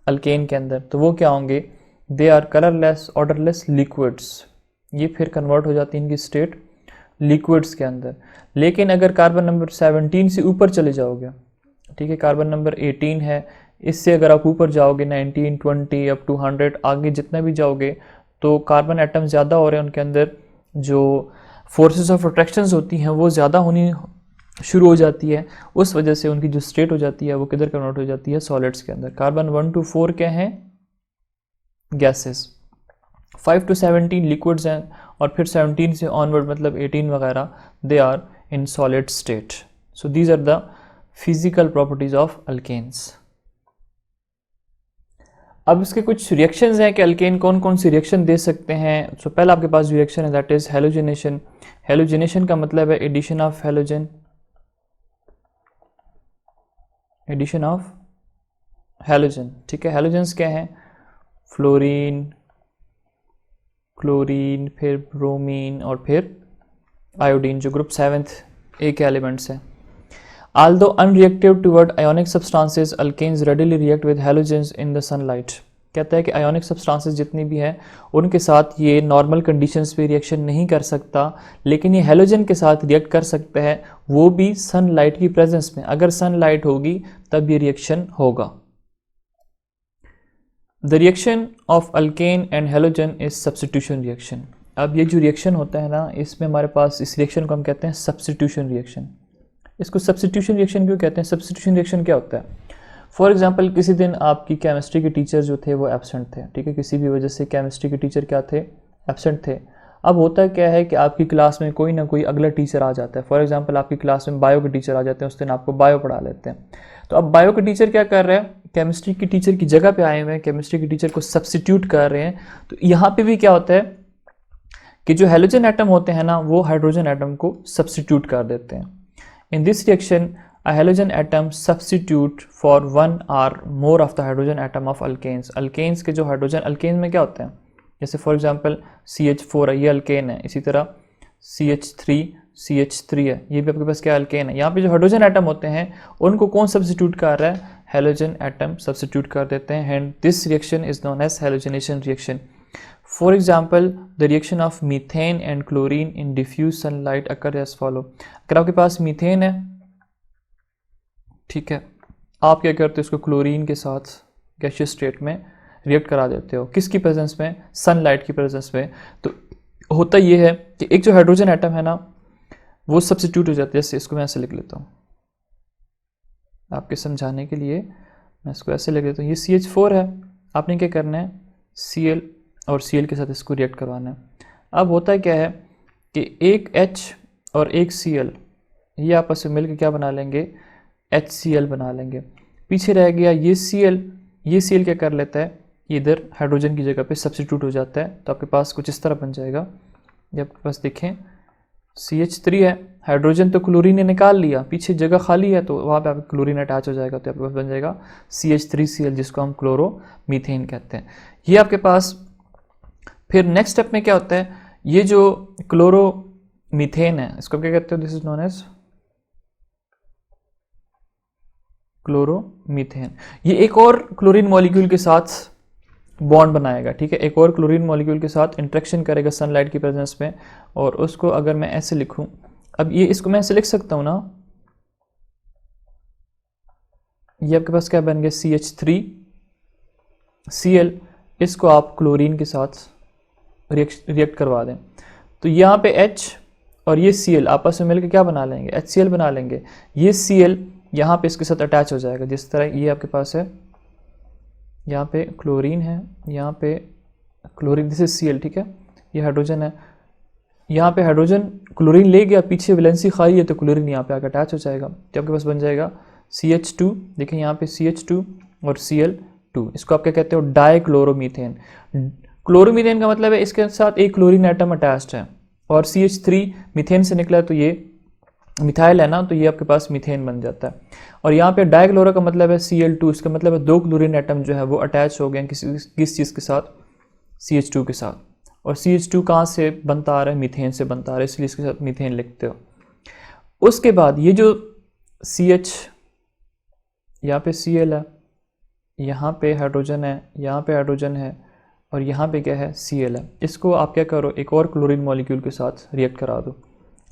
अल्केन के अंदर, तो वो क्या होंगे, they are colourless odourless liquids. ये फिर कन्वर्ट हो जाती है इनकी स्टेट लिक्विड्स के अंदर। लेकिन अगर कार्बन नंबर 17 से ऊपर चले जाओगे, ठीक है, कार्बन नंबर 18 है, इससे अगर आप ऊपर जाओगे 19, 20 अप टू 100, आगे जितना भी जाओगे तो कार्बन एटम ज़्यादा हो रहे हैं, उनके अंदर जो फोर्सेस ऑफ अट्रैक्शंस होती हैं वो ज़्यादा होनी शुरू हो जाती है। उस वजह से उनकी जो स्टेट हो जाती है वो किधर कन्वर्ट हो जाती है, सॉलिड्स के अंदर। कार्बन 1 to 4 क्या हैं, गैसेस, 5 to 17 लिक्विड्स हैं, और फिर 17 से ऑनवर्ड मतलब 18 वगैरह, they are in solid state. So these are the physical properties of alkanes. अब इसके कुछ रिएक्शंस हैं कि अल्केन कौन कौन सी रिएक्शन दे सकते हैं। सो पहला आपके पास जो रिएक्शन है दैट इज हेलोजिनेशन। हेलोजिनेशन का मतलब है addition of halogen, addition of halogen, ठीक है। हेलोजन्स क्या हैं, फ्लोरीन, क्लोरीन, फिर ब्रोमीन और फिर आयोडीन, जो ग्रुप 7th ए के एलिमेंट्स हैं। Although unreactive toward ionic substances, alkanes readily react with halogens in the sunlight। कहता है कि आयोनिक सब्सटेंसेस जितनी भी हैं उनके साथ ये नॉर्मल कंडीशंस पे रिएक्शन नहीं कर सकता, लेकिन ये हेलोजन के साथ रिएक्ट कर सकता है, वो भी सनलाइट की प्रेजेंस में। अगर सनलाइट होगी तब ये रिएक्शन होगा। The reaction of alkane and halogen is substitution reaction. अब ये जो रिएक्शन होता है ना, इसमें हमारे पास इस रिएक्शन को हम कहते हैं सब्स्टिट्यूशन रिएक्शन। इसको सब्स्टिट्यूशन रिएक्शन क्यों कहते हैं? सब्स्टिट्यूशन रिएक्शन क्या होता है? फॉर एग्जांपल किसी दिन आपकी केमिस्ट्री के टीचर जो थे वो एब्सेंट थे, ठीक है, किसी भी वजह से केमिस्ट्री के टीचर क्या थे, एब्सेंट थे। अब होता क्या है कि आपकी क्लास में कोई ना कोई अगला टीचर आ जाता है। फॉर एग्जांपल आपकी क्लास में बायो के टीचर आ जाते हैं, उस दिन आपको बायो पढ़ा लेते हैं। तो अब बायो के टीचर क्या कर रहे हैं, केमिस्ट्री की टीचर की जगह पे आए हुए हैं, केमिस्ट्री के टीचर को सब्स्टिट्यूट कर रहे हैं। तो यहाँ पे भी क्या होता है कि जो हेलोजन एटम होते हैं ना, वो हाइड्रोजन एटम को सब्स्टिट्यूट कर देते हैं। In this reaction, a halogen atom substitute for one or more of the hydrogen atom of alkanes। alkanes के जो हाइड्रोजन, अल्केन में क्या होते हैं, जैसे फॉर एग्जांपल CH4 है, ये अल्केन है। इसी तरह CH3 है, ये भी आपके पास क्या अल्केन है। यहाँ पे जो हाइड्रोजन एटम होते हैं उनको कौन सब्स्टिट्यूट कर रहा है, हेलोजन एटम सब्स्टिट्यूट कर देते हैं। And this reaction is known as halogenation reaction. For example, the reaction of methane and chlorine in diffuse sunlight occur as follow। अगर आपके पास मीथेन है, ठीक है, आप क्या करते हो, इसको क्लोरीन के साथ गैसियस स्टेट में रिएक्ट करा देते हो। किसकी प्रेजेंस में? सनलाइट की प्रेजेंस में। तो होता ये है कि एक जो हाइड्रोजन एटम है ना, वो सब्स्टिट्यूट हो जाती है। जैसे इसको मैं ऐसे लिख लेता हूँ आपके समझाने के लिए, मैं इसको ऐसे लिख लेता हूँ। ये CH4 है, आपने क्या करना है, Cl और Cl के साथ इसको रिएक्ट करवाना है। अब होता क्या है कि एक H और एक Cl ये आपस में मिलकर क्या बना लेंगे, HCl बना लेंगे। पीछे रह गया ये Cl, ये Cl क्या कर लेता है, ये इधर हाइड्रोजन की जगह पे सब्स्टिट्यूट हो जाता है। तो आपके पास कुछ इस तरह बन जाएगा। ये आपके पास देखें CH3 है, हाइड्रोजन तो क्लोरीन ने निकाल लिया, पीछे जगह खाली है, तो वहाँ पे आपका क्लोरीन अटैच हो जाएगा। तो आपके पास बन जाएगा CH3Cl, जिसको हम क्लोरोमीथेन कहते हैं। ये आपके पास फिर नेक्स्ट स्टेप में क्या होता है, ये जो क्लोरोमीथेन है इसको क्या कहते हो, this is known as chloromethane. ये एक और क्लोरीन मॉलिक्यूल के साथ बॉन्ड बनाएगा, ठीक है, एक और क्लोरीन मॉलिक्यूल के साथ इंटरेक्शन करेगा सनलाइट की प्रेजेंस में। और उसको अगर मैं ऐसे लिखूं, अब ये इसको मैं ऐसे लिख सकता हूं ना, ये आपके पास क्या बन गया, CH3Cl, इसको आप क्लोरीन के साथ रिएक्ट करवा दें। तो यहाँ पे H और ये Cl आपस में मिलकर क्या बना लेंगे, HCl बना लेंगे। ये Cl यहाँ पे इसके साथ अटैच हो जाएगा, जिस तरह ये आपके पास है, यहाँ पे क्लोरीन है, यहाँ पे क्लोरीन, दिस इज Cl, ठीक है, ये हाइड्रोजन है। यहाँ पे हाइड्रोजन क्लोरीन ले गया, पीछे वैलेंसी खाली है, तो क्लोरीन यहाँ पे आकर अटैच हो जाएगा। तो आपके पास बन जाएगा CH2, देखें यहाँ पे CH2 और Cl2, इसको आप क्या कहते हो, डाइक्लोरोमीथेन। क्लोरोमीथेन का मतलब है इसके साथ एक क्लोरीन एटम अटैच्ड है, और CH3 मीथेन से निकला है, तो ये मिथाइल है ना, तो ये आपके पास मीथेन बन जाता है। और यहाँ पे डाइक्लोरो का मतलब है Cl2, इसका मतलब है दो क्लोरीन एटम जो है वो अटैच हो गए हैं किस चीज़ के साथ, CH2 के साथ। और CH2 कहाँ से बनता आ रहा है, मीथेन से बनता आ रहा है, इसलिए इसके साथ मीथेन लिखते हो। उसके बाद ये जो CH, यहाँ पे Cl है, यहाँ पे हाइड्रोजन है, यहाँ पे हाइड्रोजन है और यहाँ पे क्या है, Cl है। इसको आप क्या करो, एक और क्लोरीन मॉलिक्यूल के साथ रिएक्ट करा दो।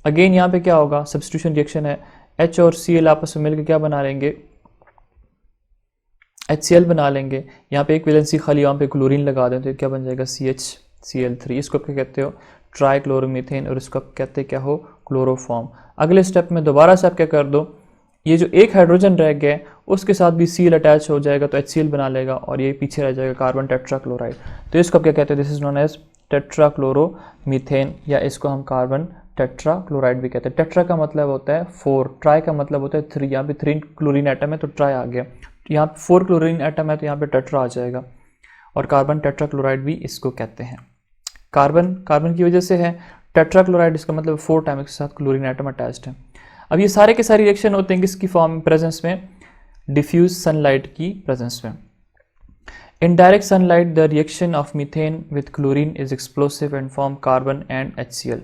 अगेन यहाँ पे क्या होगा, सब्स्टिट्यूशन रिएक्शन है, H और Cl आपस में मिलकर क्या बना लेंगे, HCl बना लेंगे। यहाँ पे एक वैलेंसी खाली, यहाँ पे क्लोरीन लगा दें तो क्या बन जाएगा, CHCl3। इसको क्या कहते हो, ट्राइक्लोरोमीथेन, और इसको कहते हैं क्या हो, क्लोरोफॉर्म। अगले स्टेप में दोबारा से आप क्या कर दो, ये जो एक हाइड्रोजन रह गया उसके साथ भी Cl अटैच हो जाएगा तो HCl बना लेगा और ये पीछे रह जाएगा कार्बन टेट्राक्लोराइड। तो इसको क्या कहते हैं, दिस इज नोन एज टेट्राक्लोरोमीथेन, या इसको हम कार्बन टेट्राक्लोराइड भी कहते हैं। टेट्रा का मतलब होता है 4, ट्राई का मतलब होता है 3। यहाँ पे 3 क्लोरीन एटम है तो ट्राई आ गया, यहाँ पे 4 क्लोरीन एटम है तो यहाँ पे टेट्रा आ जाएगा, और कार्बन टेट्राक्लोराइड भी इसको कहते हैं। कार्बन की वजह से है, टेट्राक्लोराइड इसका मतलब 4 टाइम के साथ क्लोरीन एटम अटैच्ड है। अब ये सारे के सारे रिएक्शन होते हैं किसकी फॉर्म प्रेजेंस में, डिफ्यूज सनलाइट की प्रेजेंस में। In direct sunlight the reaction of methane with chlorine is explosive and form carbon and HCl।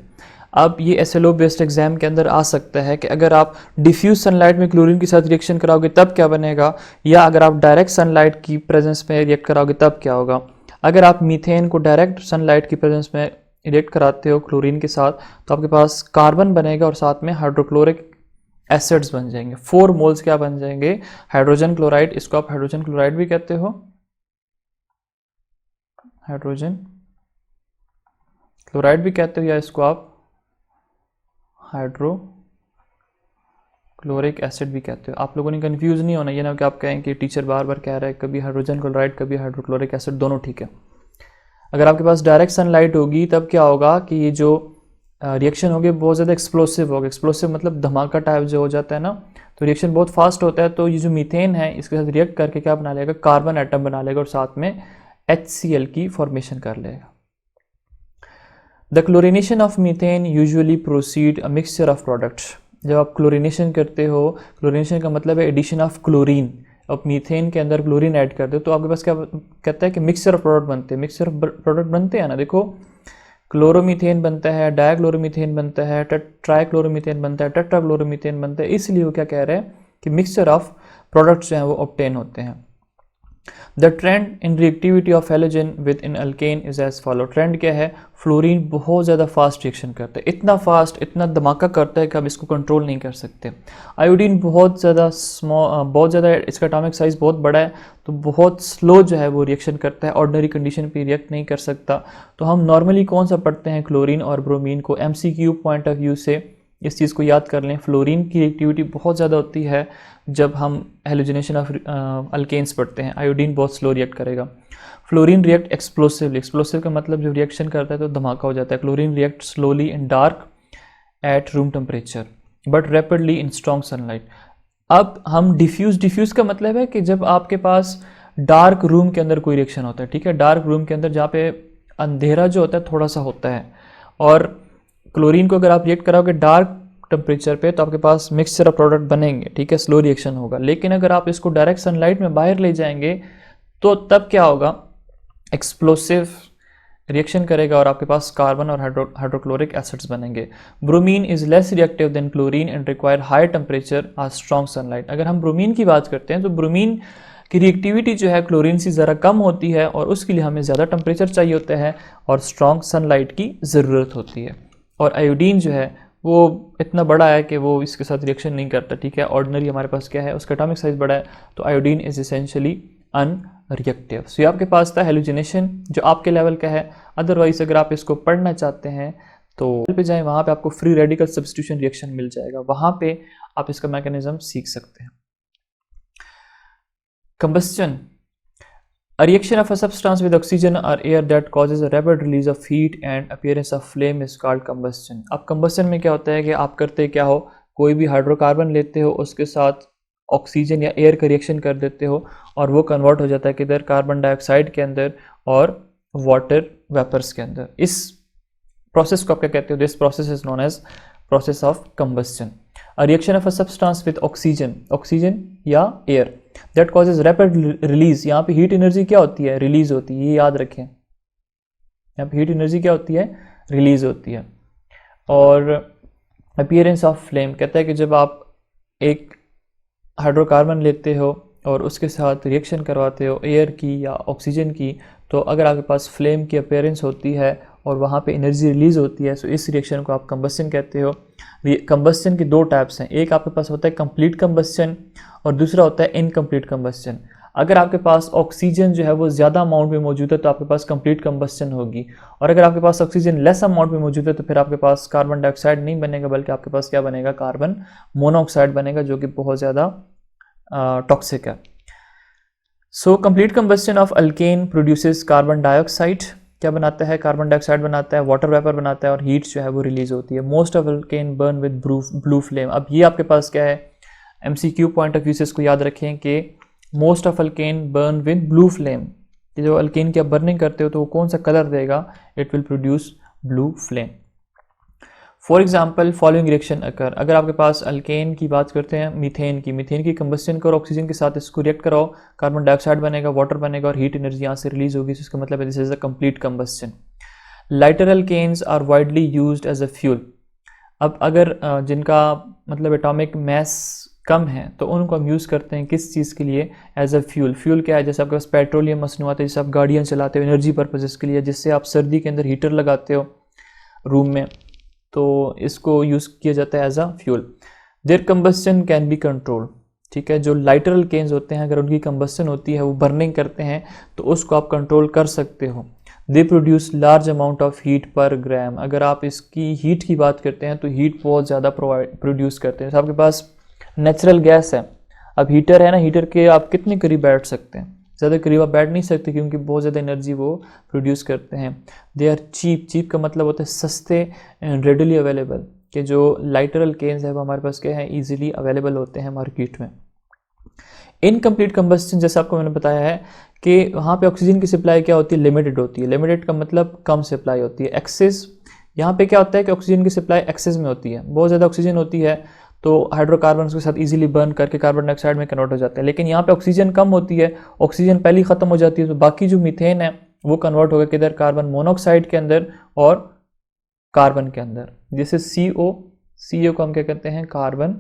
अब ये SLO बेस्ड एग्जाम के अंदर आ सकता है कि अगर आप डिफ्यूज सनलाइट में क्लोरीन के साथ रिएक्शन कराओगे तब क्या बनेगा, या अगर आप डायरेक्ट सनलाइट की प्रेजेंस में रिएक्ट कराओगे तब क्या होगा। अगर आप मीथेन को डायरेक्ट सनलाइट की प्रेजेंस में रिएक्ट कराते हो क्लोरीन के साथ तो आपके पास कार्बन बनेगा और साथ में हाइड्रोक्लोरिक एसिड्स बन जाएंगे। 4 मोल्स क्या बन जाएंगे, हाइड्रोजन क्लोराइड। इसको आप हाइड्रोजन क्लोराइड भी कहते हो, हाइड्रोजन क्लोराइड भी कहते हो, या इसको आप हाइड्रोक्लोरिक एसिड भी कहते हो। आप लोगों ने कंफ्यूज नहीं होना, ये ना कि आप कहें कि टीचर बार बार कह रहा है कभी हाइड्रोजन क्लोराइड कभी हाइड्रोक्लोरिक एसिड, दोनों ठीक है। अगर आपके पास डायरेक्ट सनलाइट होगी तब क्या होगा कि ये जो रिएक्शन होगी बहुत ज़्यादा एक्सप्लोसिव होगा। एक्सप्लोसिव मतलब धमाका टाइप जो हो जाता है ना, तो रिएक्शन बहुत फास्ट होता है। तो ये जो मीथेन है इसके साथ रिएक्ट करके क्या बना लेगा, कार्बन एटम बना लेगा और साथ में HCl की फॉर्मेशन कर लेगा। The chlorination of methane usually proceed a mixture of products. जब आप क्लोरिनेशन करते हो, क्लोरिनेशन का मतलब है एडिशन ऑफ क्लोरीन, अब मीथेन के अंदर क्लोरीन ऐड कर दो तो आपके पास क्या कहता है कि मिक्सचर ऑफ प्रोडक्ट बनते हैं। मिक्सचर ऑफ प्रोडक्ट बनते हैं ना, देखो क्लोरोमीथेन बनता है, डाइक्लोरोमीथेन बनता है, ट्राइक्लोरोमीथेन बनता है, टेट्राक्लोरोमीथेन बनता है। इसलिए वो क्या कह रहे हैं कि मिक्सचर ऑफ प्रोडक्ट्स जो हैं वो ऑब्टेन होते हैं। The trend in reactivity of halogen within alkane is as follow. Trend क्या है, फ्लोरीन बहुत ज़्यादा फास्ट रिएक्शन करता है, इतना फास्ट, इतना धमाका करता है कि आप इसको कंट्रोल नहीं कर सकते। आयोडीन बहुत ज़्यादा बहुत ज़्यादा, इसका एटॉमिक साइज़ बहुत बड़ा है तो बहुत स्लो जो है वो रिएक्शन करता है, ऑर्डिनरी कंडीशन पे रिएक्ट नहीं कर सकता। तो हम नॉर्मली कौन सा पढ़ते हैं, क्लोरीन और ब्रोमीन को। MCQ पॉइंट ऑफ व्यू से इस चीज़ को याद कर लें, फ्लोरीन की रिएक्टिविटी बहुत ज़्यादा होती है जब हम हेलोजिनेशन ऑफ अल्केन्स पढ़ते हैं। आयोडीन बहुत स्लो रिएक्ट करेगा। फ्लोरीन रिएक्ट एक्सप्लोसिवली, एक्सप्लोसिव का मतलब जब रिएक्शन करता है तो धमाका हो जाता है। Chlorine react slowly in dark eight room temperature but rapidly in strong sunlight. अब हम डिफ्यूज़ का मतलब है कि जब आपके पास डार्क रूम के अंदर कोई रिएक्शन होता है, ठीक है, डार्क रूम के अंदर जहाँ पे अंधेरा जो होता है थोड़ा सा होता है, और क्लोरीन को अगर आप रिएक्ट कराओगे डार्क टेम्परेचर पे तो आपके पास मिक्सचर ऑफ प्रोडक्ट बनेंगे, ठीक है, स्लो रिएक्शन होगा। लेकिन अगर आप इसको डायरेक्ट सनलाइट में बाहर ले जाएंगे तो तब क्या होगा, एक्सप्लोसिव रिएक्शन करेगा और आपके पास कार्बन और हाइड्रोक्लोरिक एसिड्स बनेंगे। Bromine is less reactive than chlorine and require high temperature और स्ट्रॉन्ग सनलाइट। अगर हम ब्रोमीन की बात करते हैं तो ब्रोमीन की रिएक्टिविटी जो है क्लोरीन से ज़रा कम होती है और उसके लिए हमें ज़्यादा टेम्परेचर चाहिए होता है और स्ट्रॉन्ग सनलाइट की ज़रूरत होती है। और आयोडीन जो है वो इतना बड़ा है कि वो इसके साथ रिएक्शन नहीं करता, ठीक है। ऑर्डिनरी हमारे पास क्या है, उसका एटॉमिक साइज बड़ा है, तो आयोडीन इज एसेंशियली अनरिएक्टिव। सो ये आपके पास था हेलोजिनेशन जो आपके लेवल का है। अदरवाइज अगर आप इसको पढ़ना चाहते हैं तो पे जाएं, वहाँ पे आपको फ्री रेडिकल सब्स्टिट्यूशन रिएक्शन मिल जाएगा, वहाँ पे आप इसका मैकेनिज्म सीख सकते हैं। Combustion, a reaction of a substance with oxygen or air that causes a rapid release of heat and appearance of flame is called combustion। अब combustion में क्या होता है कि आप करते क्या हो, कोई भी हाइड्रोकार्बन लेते हो, उसके साथ ऑक्सीजन या एयर का रिएक्शन कर देते हो और वो कन्वर्ट हो जाता है किधर, कार्बन डाइऑक्साइड के अंदर और वाटर वेपर्स के अंदर। इस प्रोसेस को आप क्या कहते हो, this process is known as process of combustion. A reaction of a substance with oxygen या air that causes rapid release। यहाँ पे हीट एनर्जी क्या होती है, रिलीज होती है, ये याद रखें। यहाँ पे हीट एनर्जी क्या होती है, रिलीज होती है। और अपीयरेंस ऑफ फ्लेम कहता है कि जब आप एक हाइड्रोकार्बन लेते हो और उसके साथ रिएक्शन करवाते हो एयर की या ऑक्सीजन की, तो अगर आपके पास फ्लेम की अपीयरेंस होती है और वहाँ पे एनर्जी रिलीज़ होती है, तो इस रिएक्शन को आप कंबस्शन कहते हो। कंबस्शन के दो टाइप्स हैं, एक आपके पास होता है कंप्लीट कंबस्शन और दूसरा होता है इनकम्प्लीट कंबस्शन। अगर आपके पास ऑक्सीजन जो है वो ज़्यादा अमाउंट में मौजूद है तो आपके पास कंप्लीट कंबस्शन होगी, और अगर आपके पास ऑक्सीजन लेस अमाउंट में मौजूद है तो फिर आपके पास कार्बन डाइऑक्साइड नहीं बनेगा, बल्कि आपके पास क्या बनेगा, कार्बन मोनोऑक्साइड बनेगा, जो कि बहुत ज़्यादा टॉक्सिक है। So complete combustion of alkane produces carbon dioxide, क्या बनाता है, कार्बन डाइऑक्साइड बनाता है, वाटर वेपर बनाता है और हीट जो है वो रिलीज होती है। Most of alkane burn with blue flame. अब ये आपके पास क्या है, एमसीक्यू पॉइंट ऑफ व्यू से इसको याद रखें कि most of alkane burn with blue flame, कि जो अल्केन की आप बर्निंग करते हो तो वो कौन सा कलर देगा, it will produce blue flame. For example following reaction occur, अगर आपके पास अल्केन की बात करते हैं, मीथेन की कंबस्शन करो, ऑक्सीजन के साथ इसको रिएक्ट कराओ, कार्बन डाइऑक्साइड बनेगा, वाटर बनेगा और हीट एनर्जी यहाँ से रिलीज होगी, तो इसका मतलब है this is a complete combustion. Lighter alkanes are widely used as a fuel. अब अगर जिनका मतलब एटॉमिक मैस कम है तो उनको हम यूज़ करते हैं किस चीज़ के लिए, एज अ फ्यूल। फ्यूल क्या है, जैसे आपके पास पेट्रोलियम मसनूआत है, जैसे आप गाड़ियाँ चलाते हो एनर्जी पर्पजेस के लिए, जिससे आप सर्दी के अंदर हीटर लगाते हो रूम में, तो इसको यूज़ किया जाता है as a fuel. Their combustion can be control, ठीक है। जो लाइटर अल्केन्स होते हैं अगर उनकी कंबस्शन होती है, वो बर्निंग करते हैं, तो उसको आप कंट्रोल कर सकते हो। They produce large amount of heat पर ग्राम। अगर आप इसकी हीट की बात करते हैं तो हीट बहुत ज़्यादा प्रोड्यूस करते हैं। तो आपके पास नेचुरल गैस है, अब हीटर है ना, हीटर के आप कितने करीब बैठ सकते हैं, ज़्यादा करीब आप बैठ नहीं सकते क्योंकि बहुत ज़्यादा एनर्जी वो प्रोड्यूस करते हैं। दे आर चीप, चीप का मतलब होता है सस्ते एंड रेडली अवेलेबल, कि जो लाइटर अल्केन्स है वो हमारे पास क्या है, ईजिली अवेलेबल होते हैं मार्केट में। इनकम्प्लीट कंबस्शन, जैसे आपको मैंने बताया है कि वहाँ पे ऑक्सीजन की सप्लाई क्या होती है, लिमिटेड होती है। लिमिटेड का मतलब कम सप्लाई होती है। एक्सेस, यहाँ पे क्या होता है कि ऑक्सीजन की सप्लाई एक्सेस में होती है, बहुत ज़्यादा ऑक्सीजन होती है तो हाइड्रोकार्बन के साथ इजीली बर्न करके कार्बन डाइऑक्साइड में कन्वर्ट हो जाते हैं। लेकिन यहाँ पे ऑक्सीजन कम होती है, ऑक्सीजन पहले ही ख़त्म हो जाती है, तो बाकी जो मीथेन है वो कन्वर्ट होगा किधर, कार्बन मोनोऑक्साइड के अंदर और कार्बन के अंदर। जैसे CO को हम क्या कहते हैं, कार्बन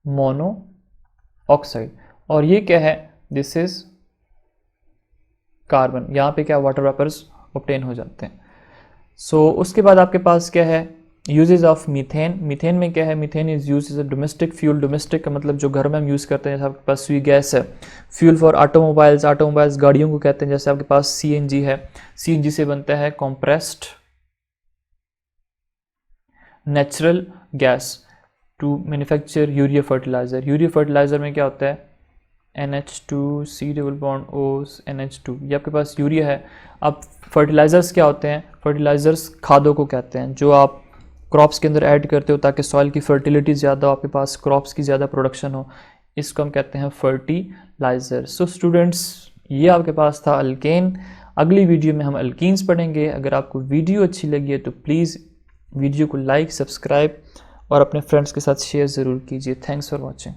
मोनोऑक्साइड, और ये क्या है, दिस इज कार्बन। यहाँ पे क्या, वाटर वेपर्स ऑब्टेन हो जाते हैं। सो उसके बाद आपके पास क्या है, यूजेज ऑफ मीथेन। मीथेन में क्या है, methane is use as a domestic fuel. Domestic का मतलब जो घर में हम यूज़ करते हैं, जैसे आपके पास सुई गैस है। फ्यूल फॉर ऑटोमोबाइल्स, ऑटोमोबाइल्स गाड़ियों को कहते हैं। जैसे आपके पास CNG है, CNG से बनता है compressed natural gas to manufacture urea fertiliser. Urea fertiliser में क्या होता है, NH2 C double bond O NH2, ये आपके पास यूरिया है। अब फर्टिलाइज़र्स क्या होते हैं, फर्टिलाइज़र्स खादों को कहते हैं जो आप क्रॉप्स के अंदर ऐड करते हो ताकि सॉइल की फर्टिलिटी ज़्यादा हो, आपके पास क्रॉप्स की ज़्यादा प्रोडक्शन हो, इसको हम कहते हैं फर्टिलाइज़र। सो स्टूडेंट्स, ये आपके पास था अल्केन। अगली वीडियो में हम अल्कीन्स पढ़ेंगे। अगर आपको वीडियो अच्छी लगी है तो प्लीज़ वीडियो को लाइक, सब्सक्राइब और अपने फ्रेंड्स के साथ शेयर ज़रूर कीजिए। Thanks for watching.